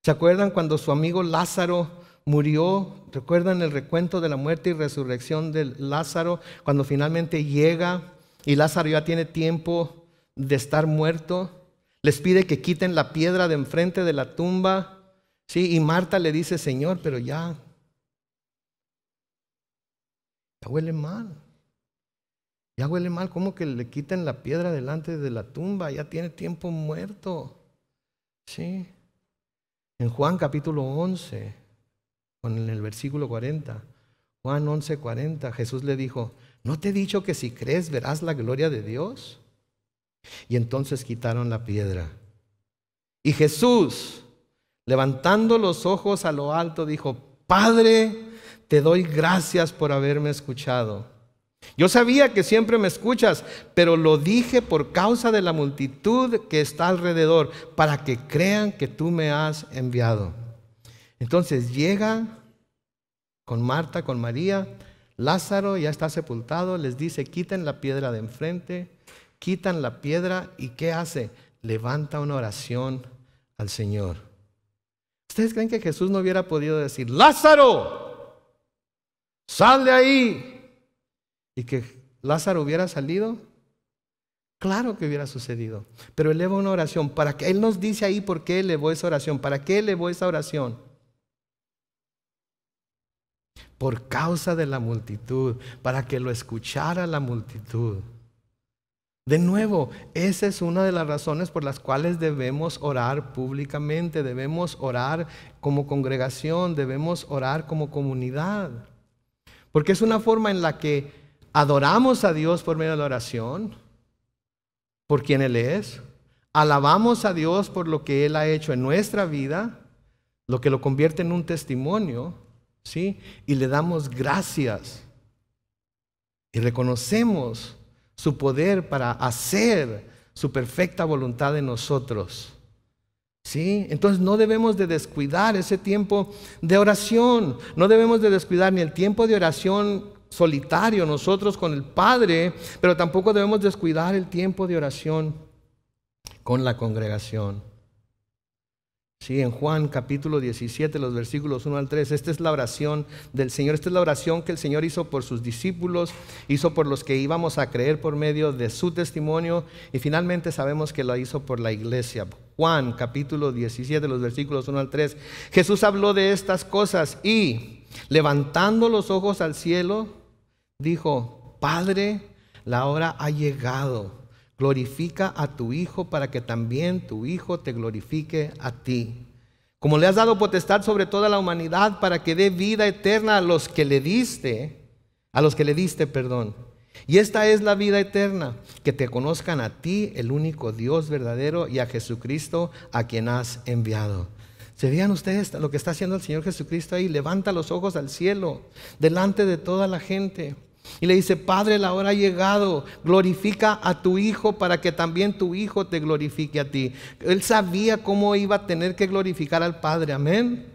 ¿Se acuerdan cuando su amigo Lázaro murió? ¿Recuerdan el recuento de la muerte y resurrección de Lázaro? Cuando finalmente llega y Lázaro ya tiene tiempo de estar muerto, les pide que quiten la piedra de enfrente de la tumba. Sí, y Marta le dice, Señor, pero ya huele mal. Ya huele mal, ¿cómo que le quiten la piedra delante de la tumba? Ya tiene tiempo muerto. Sí. En Juan capítulo 11, en el versículo 40, Juan 11:40, Jesús le dijo, ¿no te he dicho que si crees verás la gloria de Dios? Y entonces quitaron la piedra. Y Jesús, levantando los ojos a lo alto, dijo: Padre, te doy gracias por haberme escuchado. Yo sabía que siempre me escuchas, pero lo dije por causa de la multitud que está alrededor, para que crean que tú me has enviado. Entonces llega con Marta, con María. Lázaro ya está sepultado. Les dice: quiten la piedra de enfrente. Quitan la piedra. ¿Y qué hace? Levanta una oración al Señor. ¿Ustedes creen que Jesús no hubiera podido decir: Lázaro, sal de ahí? ¿Y que Lázaro hubiera salido? Claro que hubiera sucedido. Pero eleva una oración. ¿Para qué? Él nos dice ahí por qué elevó esa oración. ¿Para qué elevó esa oración? Por causa de la multitud, para que lo escuchara la multitud. De nuevo, esa es una de las razones por las cuales debemos orar públicamente, debemos orar como congregación, debemos orar como comunidad. Porque es una forma en la que adoramos a Dios por medio de la oración, por quien Él es. Alabamos a Dios por lo que Él ha hecho en nuestra vida, lo que lo convierte en un testimonio, ¿sí? Y le damos gracias y reconocemos su poder para hacer su perfecta voluntad en nosotros, ¿sí? Entonces no debemos de descuidar ese tiempo de oración. No debemos de descuidar ni el tiempo de oración solitario nosotros con el Padre, pero tampoco debemos descuidar el tiempo de oración con la congregación. Sí, en Juan capítulo 17, los versículos 1 al 3, esta es la oración del Señor. Esta es la oración que el Señor hizo por sus discípulos, hizo por los que íbamos a creer por medio de su testimonio, y finalmente sabemos que lo hizo por la iglesia. Juan capítulo 17, los versículos 1 al 3. Jesús habló de estas cosas y, levantando los ojos al cielo, dijo: Padre, la hora ha llegado. Glorifica a tu Hijo para que también tu Hijo te glorifique a ti. Como le has dado potestad sobre toda la humanidad para que dé vida eterna a los que le diste, perdón. Y esta es la vida eterna, que te conozcan a ti, el único Dios verdadero, y a Jesucristo, a quien has enviado. ¿Se vean ustedes lo que está haciendo el Señor Jesucristo ahí? Levanta los ojos al cielo, delante de toda la gente. Y le dice: Padre, la hora ha llegado, glorifica a tu Hijo para que también tu Hijo te glorifique a ti. Él sabía cómo iba a tener que glorificar al Padre, amén.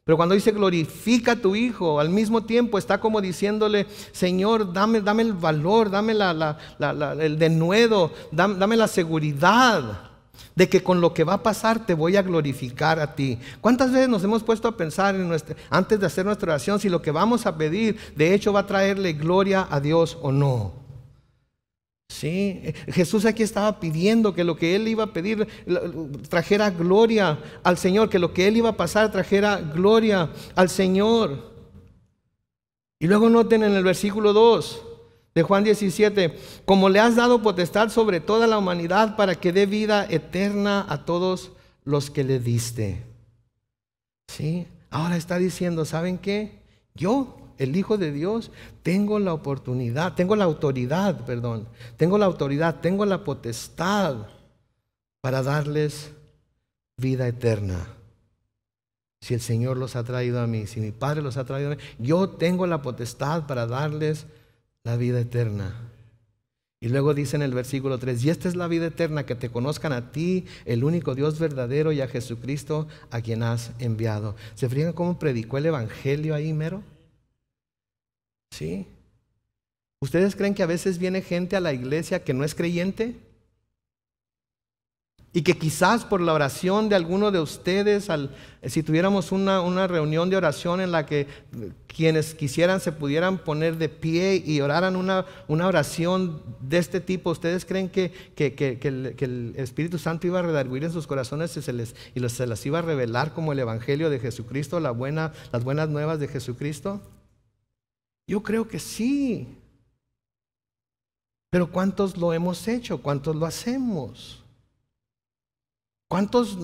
Pero cuando dice glorifica a tu Hijo, al mismo tiempo está como diciéndole: Señor, dame el valor, dame el denuedo, dame la seguridad de que con lo que va a pasar te voy a glorificar a ti. ¿Cuántas veces nos hemos puesto a pensar antes de hacer nuestra oración si lo que vamos a pedir de hecho va a traerle gloria a Dios o no? Sí, Jesús aquí estaba pidiendo que lo que Él iba a pedir trajera gloria al Señor, que lo que Él iba a pasar trajera gloria al Señor. Y luego noten en el versículo 2 de Juan 17: como le has dado potestad sobre toda la humanidad para que dé vida eterna a todos los que le diste. ¿Sí? Ahora está diciendo: ¿saben qué? Yo, el Hijo de Dios, tengo la autoridad, tengo la potestad para darles vida eterna. Si el Señor los ha traído a mí, si mi Padre los ha traído a mí, yo tengo la potestad para darles la vida eterna. Y luego dice en el versículo 3: y esta es la vida eterna, que te conozcan a ti, el único Dios verdadero, y a Jesucristo, a quien has enviado. ¿Se fijan cómo predicó el evangelio ahí mero? ¿Sí? ¿Ustedes creen que a veces viene gente a la iglesia que no es creyente? Y que quizás por la oración de alguno de ustedes, si tuviéramos una reunión de oración en la que quienes quisieran se pudieran poner de pie y oraran una oración de este tipo, ¿ustedes creen que el Espíritu Santo iba a redarguir en sus corazones y se las iba a revelar como el Evangelio de Jesucristo, las buenas nuevas de Jesucristo? Yo creo que sí. Pero ¿cuántos lo hemos hecho? ¿Cuántos lo hacemos? ¿Cuántos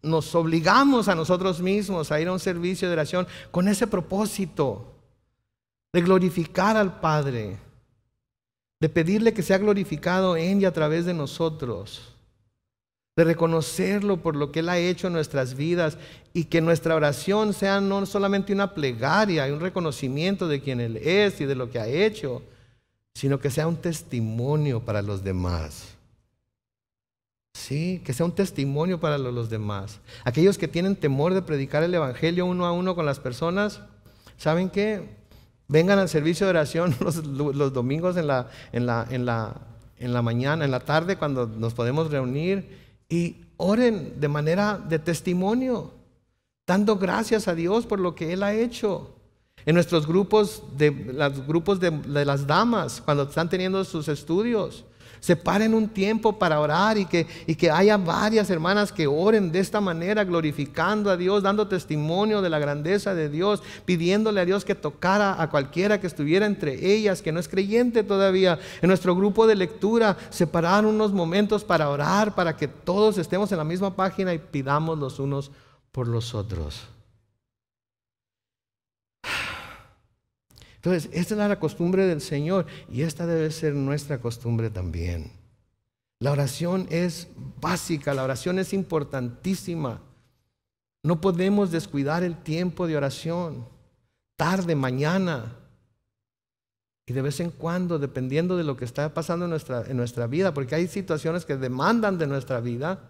nos obligamos a nosotros mismos a ir a un servicio de oración con ese propósito de glorificar al Padre, de pedirle que sea glorificado en y a través de nosotros, de reconocerlo por lo que Él ha hecho en nuestras vidas y que nuestra oración sea no solamente una plegaria y un reconocimiento de quién Él es y de lo que ha hecho, sino que sea un testimonio para los demás. Sí, que sea un testimonio para los demás. Aquellos que tienen temor de predicar el Evangelio uno a uno con las personas, ¿saben qué? Vengan al servicio de oración los domingos en la mañana, en la tarde, cuando nos podemos reunir, y oren de manera de testimonio, dando gracias a Dios por lo que Él ha hecho. En nuestros grupos de las damas, cuando están teniendo sus estudios, separen un tiempo para orar y que haya varias hermanas que oren de esta manera, glorificando a Dios, dando testimonio de la grandeza de Dios, pidiéndole a Dios que tocara a cualquiera que estuviera entre ellas, que no es creyente todavía. En nuestro grupo de lectura, separar unos momentos para orar, para que todos estemos en la misma página y pidamos los unos por los otros. Entonces, esta es la costumbre del Señor y esta debe ser nuestra costumbre también. La oración es básica, la oración es importantísima. No podemos descuidar el tiempo de oración, tarde, mañana y de vez en cuando, dependiendo de lo que está pasando en nuestra vida, porque hay situaciones que demandan de nuestra vida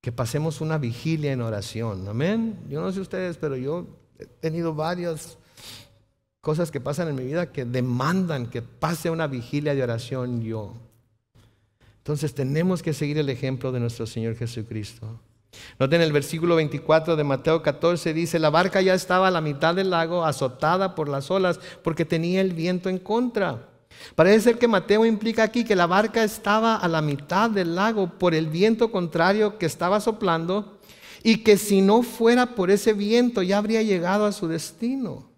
que pasemos una vigilia en oración. Amén. Yo no sé ustedes, pero yo he tenido varias cosas que pasan en mi vida que demandan que pase una vigilia de oración yo. Entonces tenemos que seguir el ejemplo de nuestro Señor Jesucristo. Noten el versículo 24 de Mateo 14, dice: la barca ya estaba a la mitad del lago, azotada por las olas, porque tenía el viento en contra. Parece ser que Mateo implica aquí que la barca estaba a la mitad del lago por el viento contrario que estaba soplando, y que si no fuera por ese viento ya habría llegado a su destino.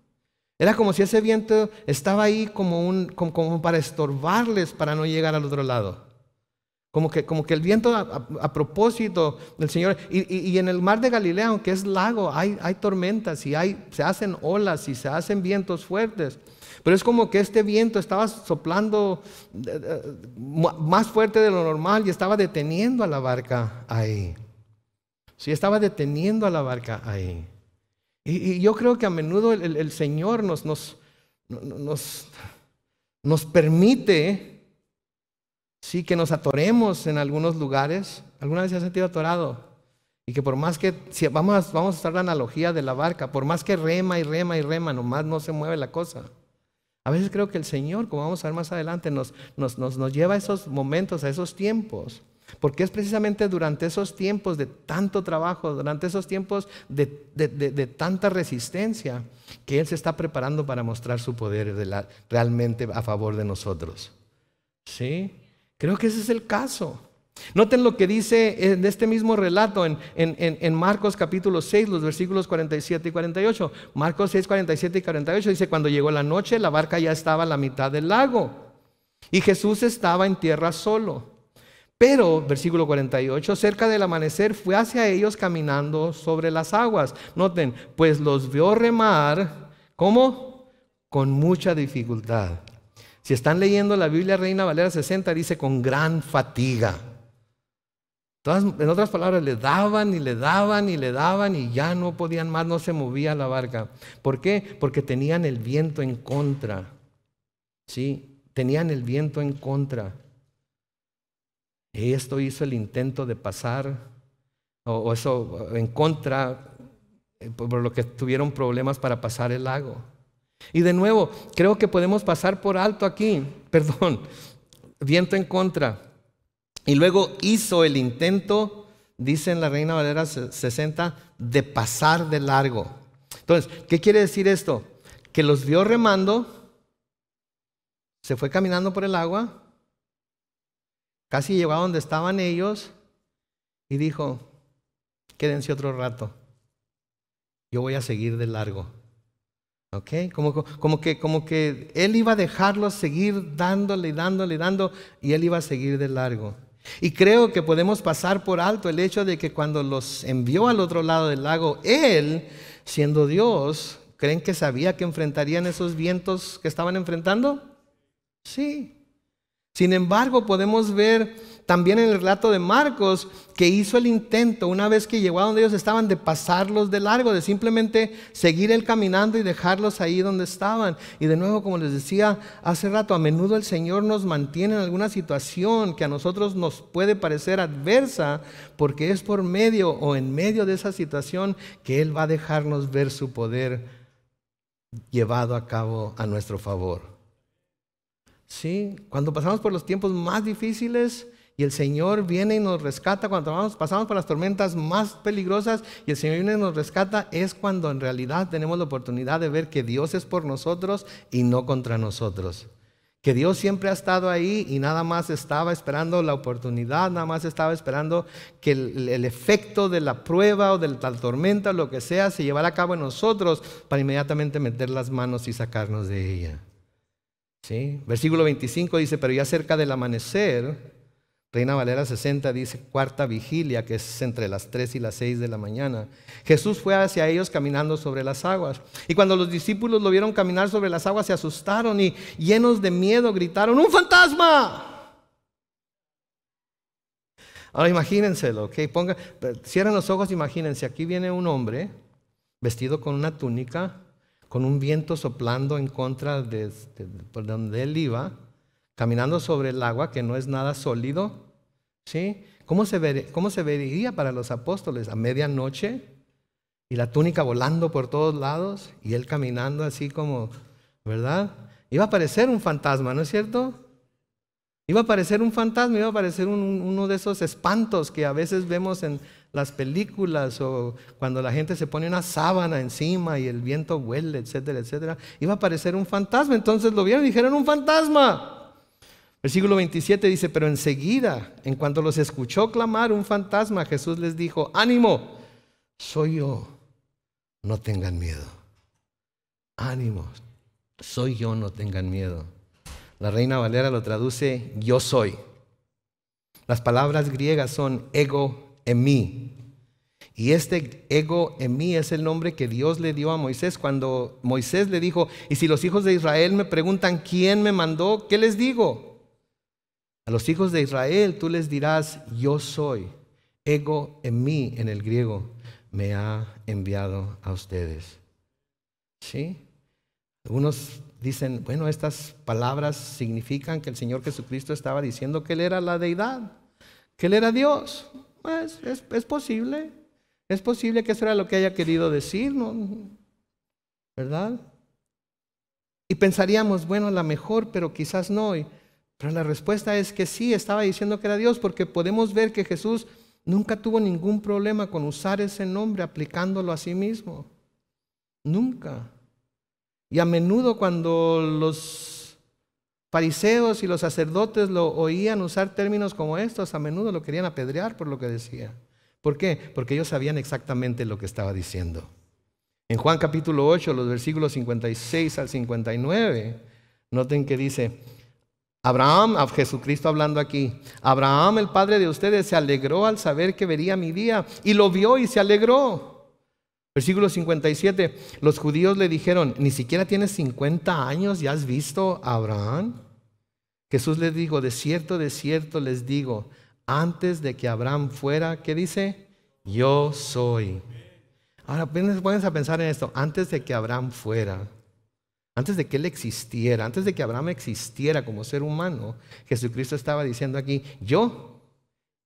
Era como si ese viento estaba ahí como para estorbarles para no llegar al otro lado. Como que el viento a propósito del Señor. Y en el mar de Galilea, aunque es lago, hay tormentas y se hacen olas y se hacen vientos fuertes. Pero es como que este viento estaba soplando más fuerte de lo normal y estaba deteniendo a la barca ahí. Sí, estaba deteniendo a la barca ahí. Y yo creo que a menudo el Señor nos permite, sí, que nos atoremos en algunos lugares. ¿Alguna vez se ha sentido atorado? Y que por más que, si vamos a usar la analogía de la barca, por más que rema y rema y rema, nomás no se mueve la cosa. A veces creo que el Señor, como vamos a ver más adelante, nos lleva a esos momentos, a esos tiempos. Porque es precisamente durante esos tiempos de tanto trabajo, durante esos tiempos de tanta resistencia, que Él se está preparando para mostrar su poder realmente a favor de nosotros. ¿Sí? Creo que ese es el caso. Noten lo que dice en este mismo relato en Marcos capítulo 6, los versículos 47 y 48. Marcos 6, 47 y 48 dice: cuando llegó la noche, la barca ya estaba a la mitad del lago y Jesús estaba en tierra solo. Pero, versículo 48, cerca del amanecer fue hacia ellos caminando sobre las aguas. Noten, pues los vio remar, ¿cómo? Con mucha dificultad. Si están leyendo la Biblia Reina Valera 60, dice con gran fatiga. En otras palabras, le daban y le daban y le daban y ya no podían más, no se movía la barca. ¿Por qué? Porque tenían el viento en contra. Sí, tenían el viento en contra. Esto hizo el intento de pasar, o eso en contra, por lo que tuvieron problemas para pasar el lago. Y de nuevo, creo que podemos pasar por alto aquí, viento en contra. Y luego hizo el intento, dice en la Reina Valera 60, de pasar de largo. Entonces, ¿qué quiere decir esto? Que los vio remando, se fue caminando por el agua, casi llegó a donde estaban ellos y dijo: quédense otro rato, yo voy a seguir de largo. ¿Ok? Como que Él iba a dejarlos seguir dándole y dándole y dando, y Él iba a seguir de largo. Y creo que podemos pasar por alto el hecho de que cuando los envió al otro lado del lago, Él, siendo Dios, ¿Creen que sabía que enfrentarían esos vientos que estaban enfrentando? Sí. Sin embargo, podemos ver también en el relato de Marcos que hizo el intento, una vez que llegó a donde ellos estaban, de pasarlos de largo, de simplemente seguir él caminando y dejarlos ahí donde estaban. Y de nuevo, como les decía hace rato, a menudo el Señor nos mantiene en alguna situación que a nosotros nos puede parecer adversa, porque es por medio o en medio de esa situación que Él va a dejarnos ver su poder llevado a cabo a nuestro favor. Sí, cuando pasamos por los tiempos más difíciles y el Señor viene y nos rescata, cuando pasamos por las tormentas más peligrosas y el Señor viene y nos rescata, es cuando en realidad tenemos la oportunidad de ver que Dios es por nosotros y no contra nosotros. Que Dios siempre ha estado ahí y nada más estaba esperando la oportunidad, nada más estaba esperando que el efecto de la prueba o de la tormenta o lo que sea se llevara a cabo en nosotros para inmediatamente meter las manos y sacarnos de ella. ¿Sí? Versículo 25 dice, pero ya cerca del amanecer, Reina Valera 60 dice, cuarta vigilia, que es entre las 3 y las 6 de la mañana, Jesús fue hacia ellos caminando sobre las aguas. Y cuando los discípulos lo vieron caminar sobre las aguas, se asustaron y llenos de miedo gritaron, ¡un fantasma! Ahora imagínenselo, ¿ok? Cierren los ojos, imagínense, aquí viene un hombre vestido con una túnica, con un viento soplando en contra de por donde él iba, caminando sobre el agua, que no es nada sólido. ¿Sí? ¿Cómo se vería para los apóstoles? A medianoche, y la túnica volando por todos lados, y él caminando así como, ¿verdad? Iba a parecer un fantasma, ¿no es cierto? Iba a parecer un fantasma, iba a parecer uno de esos espantos que a veces vemos en las películas o cuando la gente se pone una sábana encima y el viento huele, etcétera, etcétera. Iba a parecer un fantasma, entonces lo vieron y dijeron un fantasma. Versículo 27 dice, pero enseguida, en cuanto los escuchó clamar un fantasma, Jesús les dijo, ánimo, soy yo, no tengan miedo. Ánimo, soy yo, no tengan miedo. La Reina Valera lo traduce, yo soy. Las palabras griegas son ego eimi. Y este ego eimi es el nombre que Dios le dio a Moisés cuando Moisés le dijo, y si los hijos de Israel me preguntan quién me mandó, ¿qué les digo? A los hijos de Israel tú les dirás, yo soy. Ego eimi en el griego me ha enviado a ustedes. ¿Sí? Algunos dicen, bueno, estas palabras significan que el Señor Jesucristo estaba diciendo que Él era la deidad, que Él era Dios. Pues es posible que eso era lo que haya querido decir, ¿no? ¿Verdad? Y pensaríamos, bueno, a lo mejor, pero quizás no. Pero la respuesta es que sí, estaba diciendo que era Dios, porque podemos ver que Jesús nunca tuvo ningún problema con usar ese nombre, aplicándolo a sí mismo. Nunca. Y a menudo cuando los fariseos y los sacerdotes lo oían usar términos como estos, a menudo lo querían apedrear por lo que decía. ¿Por qué? Porque ellos sabían exactamente lo que estaba diciendo. En Juan capítulo 8, los versículos 56 al 59, noten que dice, Abraham, a Jesucristo hablando aquí, Abraham, el padre de ustedes, se alegró al saber que vería mi día, y lo vio y se alegró. Versículo 57, los judíos le dijeron, ¿ni siquiera tienes 50 años y has visto a Abraham? Jesús les dijo, de cierto les digo, antes de que Abraham fuera, ¿qué dice? Yo soy. Ahora, pónganse a pensar en esto, antes de que Abraham fuera, antes de que él existiera, antes de que Abraham existiera como ser humano, Jesucristo estaba diciendo aquí, yo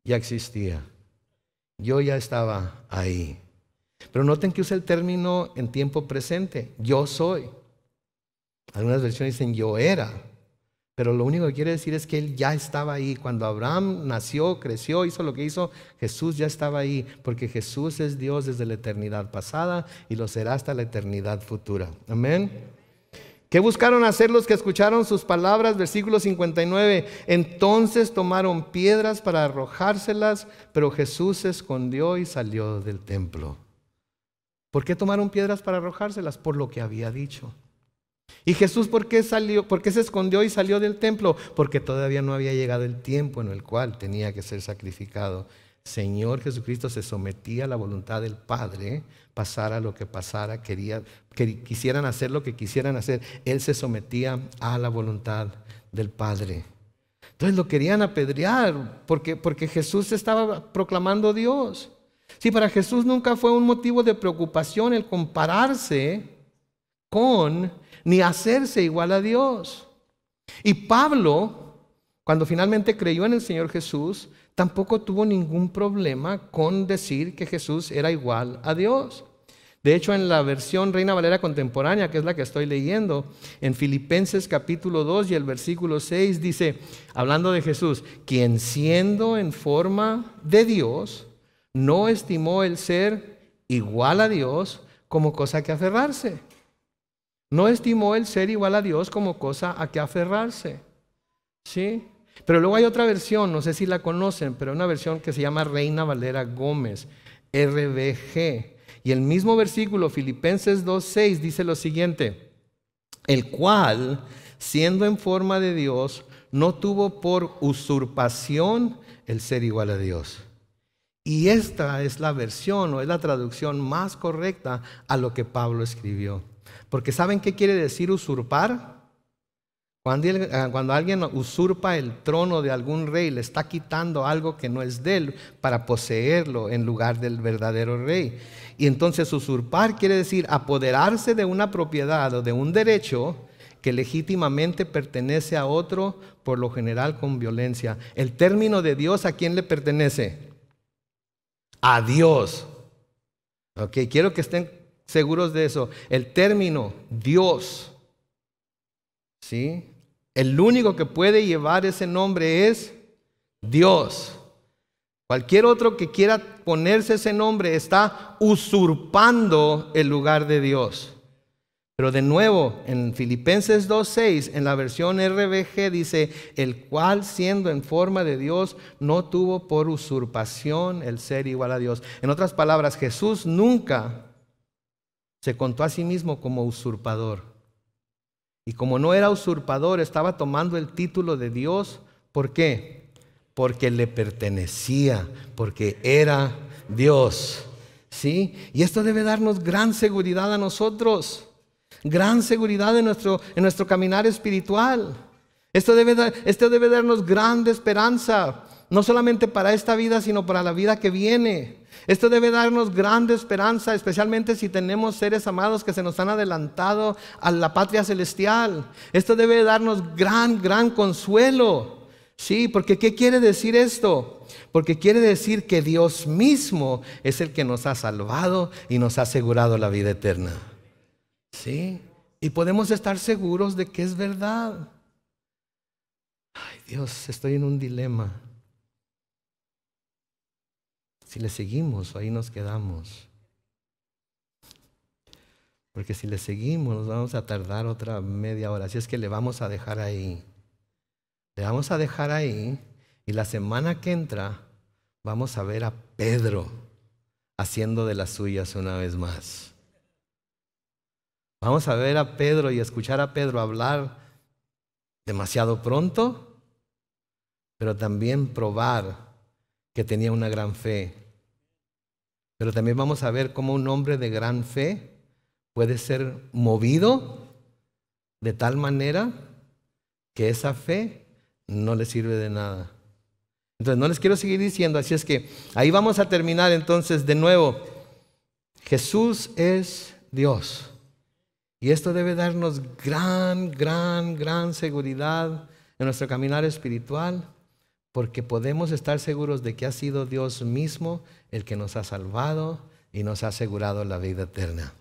ya existía, yo ya estaba ahí. Pero noten que usa el término en tiempo presente, yo soy. Algunas versiones dicen yo era, pero lo único que quiere decir es que él ya estaba ahí. Cuando Abraham nació, creció, hizo lo que hizo, Jesús ya estaba ahí, porque Jesús es Dios desde la eternidad pasada y lo será hasta la eternidad futura. Amén. ¿Qué buscaron hacer los que escucharon sus palabras? Versículo 59. Entonces tomaron piedras para arrojárselas, pero Jesús se escondió y salió del templo. ¿Por qué tomaron piedras para arrojárselas? Por lo que había dicho. ¿Y Jesús por qué se escondió y salió del templo? Porque todavía no había llegado el tiempo en el cual tenía que ser sacrificado. Señor Jesucristo se sometía a la voluntad del Padre, pasara lo que pasara, quisieran hacer lo que quisieran hacer, Él se sometía a la voluntad del Padre. Entonces lo querían apedrear porque Jesús estaba proclamando Dios. Sí, para Jesús nunca fue un motivo de preocupación el compararse con ni hacerse igual a Dios. Y Pablo, cuando finalmente creyó en el Señor Jesús, tampoco tuvo ningún problema con decir que Jesús era igual a Dios. De hecho, en la versión Reina Valera contemporánea, que es la que estoy leyendo, en Filipenses capítulo 2 y el versículo 6 dice, hablando de Jesús, quien siendo en forma de Dios, no estimó el ser igual a Dios como cosa que aferrarse. No estimó el ser igual a Dios como cosa a que aferrarse. ¿Sí? Pero luego hay otra versión, no sé si la conocen, pero una versión que se llama Reina Valera Gómez, RVG. Y el mismo versículo, Filipenses 2:6, dice lo siguiente: el cual, siendo en forma de Dios, no tuvo por usurpación el ser igual a Dios. Y esta es la versión o es la traducción más correcta a lo que Pablo escribió. Porque ¿saben qué quiere decir usurpar? Cuando alguien usurpa el trono de algún rey, le está quitando algo que no es de él para poseerlo en lugar del verdadero rey. Y entonces usurpar quiere decir apoderarse de una propiedad o de un derecho que legítimamente pertenece a otro, por lo general con violencia. El término de Dios, ¿a quién le pertenece? A Dios. Ok, quiero que estén seguros de eso. El término Dios, ¿sí? El único que puede llevar ese nombre es Dios. Cualquier otro que quiera ponerse ese nombre está usurpando el lugar de Dios. Pero de nuevo, en Filipenses 2:6, en la versión RVG dice, el cual siendo en forma de Dios, no tuvo por usurpación el ser igual a Dios. En otras palabras, Jesús nunca se contó a sí mismo como usurpador. Y como no era usurpador, estaba tomando el título de Dios. ¿Por qué? Porque le pertenecía, porque era Dios. ¿Sí? Y esto debe darnos gran seguridad a nosotros. Gran seguridad en nuestro caminar espiritual. Esto debe darnos grande esperanza, no solamente para esta vida, sino para la vida que viene. Esto debe darnos grande esperanza, especialmente si tenemos seres amados que se nos han adelantado a la patria celestial. Esto debe darnos gran consuelo. Sí, porque ¿qué quiere decir esto? Porque quiere decir que Dios mismo es el que nos ha salvado y nos ha asegurado la vida eterna. ¿Sí? Y podemos estar seguros de que es verdad. Ay, Dios, estoy en un dilema. Si le seguimos, ahí nos quedamos. Porque si le seguimos, nos vamos a tardar otra media hora. Así es que le vamos a dejar ahí. Le vamos a dejar ahí. Y la semana que entra, vamos a ver a Pedro haciendo de las suyas una vez más. Vamos a ver a Pedro y escuchar a Pedro hablar demasiado pronto, pero también probar que tenía una gran fe. Pero también vamos a ver cómo un hombre de gran fe puede ser movido de tal manera que esa fe no le sirve de nada. Entonces no les quiero seguir diciendo, así es que ahí vamos a terminar entonces de nuevo. Jesús es Dios. Y esto debe darnos gran seguridad en nuestro caminar espiritual, porque podemos estar seguros de que ha sido Dios mismo el que nos ha salvado y nos ha asegurado la vida eterna.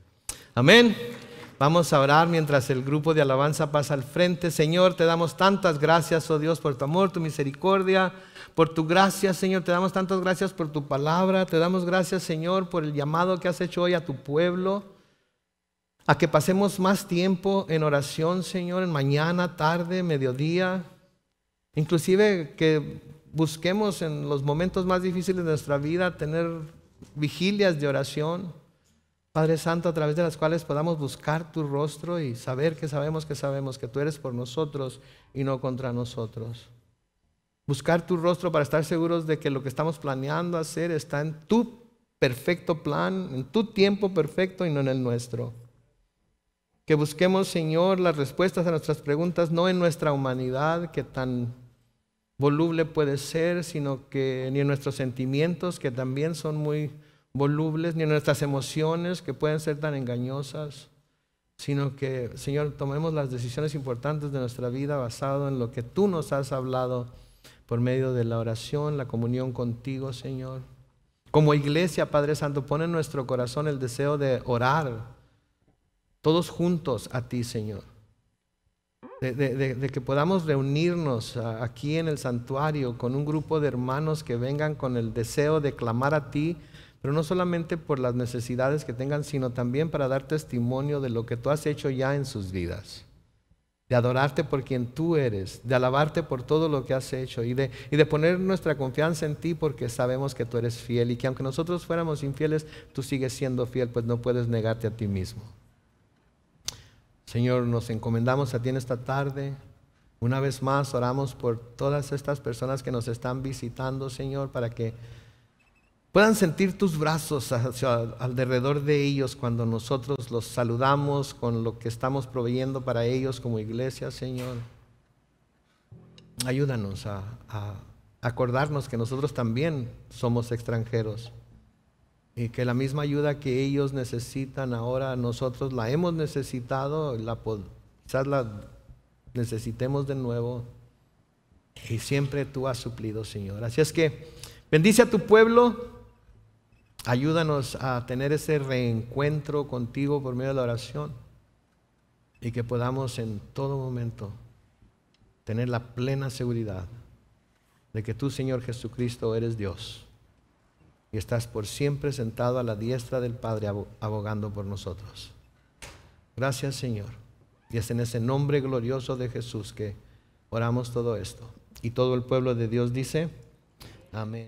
Amén. Vamos a orar mientras el grupo de alabanza pasa al frente. Señor, te damos tantas gracias, oh Dios, por tu amor, tu misericordia, por tu gracia, Señor. Te damos tantas gracias por tu palabra. Te damos gracias, Señor, por el llamado que has hecho hoy a tu pueblo, a que pasemos más tiempo en oración, Señor, en mañana, tarde, mediodía. Inclusive que busquemos en los momentos más difíciles de nuestra vida tener vigilias de oración, Padre Santo, a través de las cuales podamos buscar tu rostro y saber que sabemos que tú eres por nosotros y no contra nosotros. buscar tu rostro para estar seguros de que lo que estamos planeando hacer está en tu perfecto plan, en tu tiempo perfecto y no en el nuestro. Que busquemos, Señor, las respuestas a nuestras preguntas no en nuestra humanidad, que tan voluble puede ser, sino que ni en nuestros sentimientos, que también son muy volubles, ni en nuestras emociones, que pueden ser tan engañosas, sino que, Señor, tomemos las decisiones importantes de nuestra vida basado en lo que tú nos has hablado por medio de la oración, la comunión contigo, Señor. Como iglesia, Padre Santo, pon en nuestro corazón el deseo de orar todos juntos a ti, Señor. De que podamos reunirnos aquí en el santuario con un grupo de hermanos que vengan con el deseo de clamar a ti, pero no solamente por las necesidades que tengan, sino también para dar testimonio de lo que tú has hecho ya en sus vidas, de adorarte por quien tú eres, de alabarte por todo lo que has hecho y de poner nuestra confianza en ti, porque sabemos que tú eres fiel y que aunque nosotros fuéramos infieles, tú sigues siendo fiel, pues no puedes negarte a ti mismo. Señor, nos encomendamos a ti en esta tarde. Una vez más oramos por todas estas personas que nos están visitando, Señor, para que puedan sentir tus brazos alrededor de ellos cuando nosotros los saludamos con lo que estamos proveyendo para ellos como iglesia, Señor. Ayúdanos a acordarnos que nosotros también somos extranjeros y que la misma ayuda que ellos necesitan ahora nosotros la hemos necesitado, quizás la necesitemos de nuevo, y siempre tú has suplido, Señor. Así es que bendice a tu pueblo, ayúdanos a tener ese reencuentro contigo por medio de la oración y que podamos en todo momento tener la plena seguridad de que tú, Señor Jesucristo, eres Dios y estás por siempre sentado a la diestra del Padre abogando por nosotros. Gracias, Señor. Y es en ese nombre glorioso de Jesús que oramos todo esto. Y todo el pueblo de Dios dice, amén.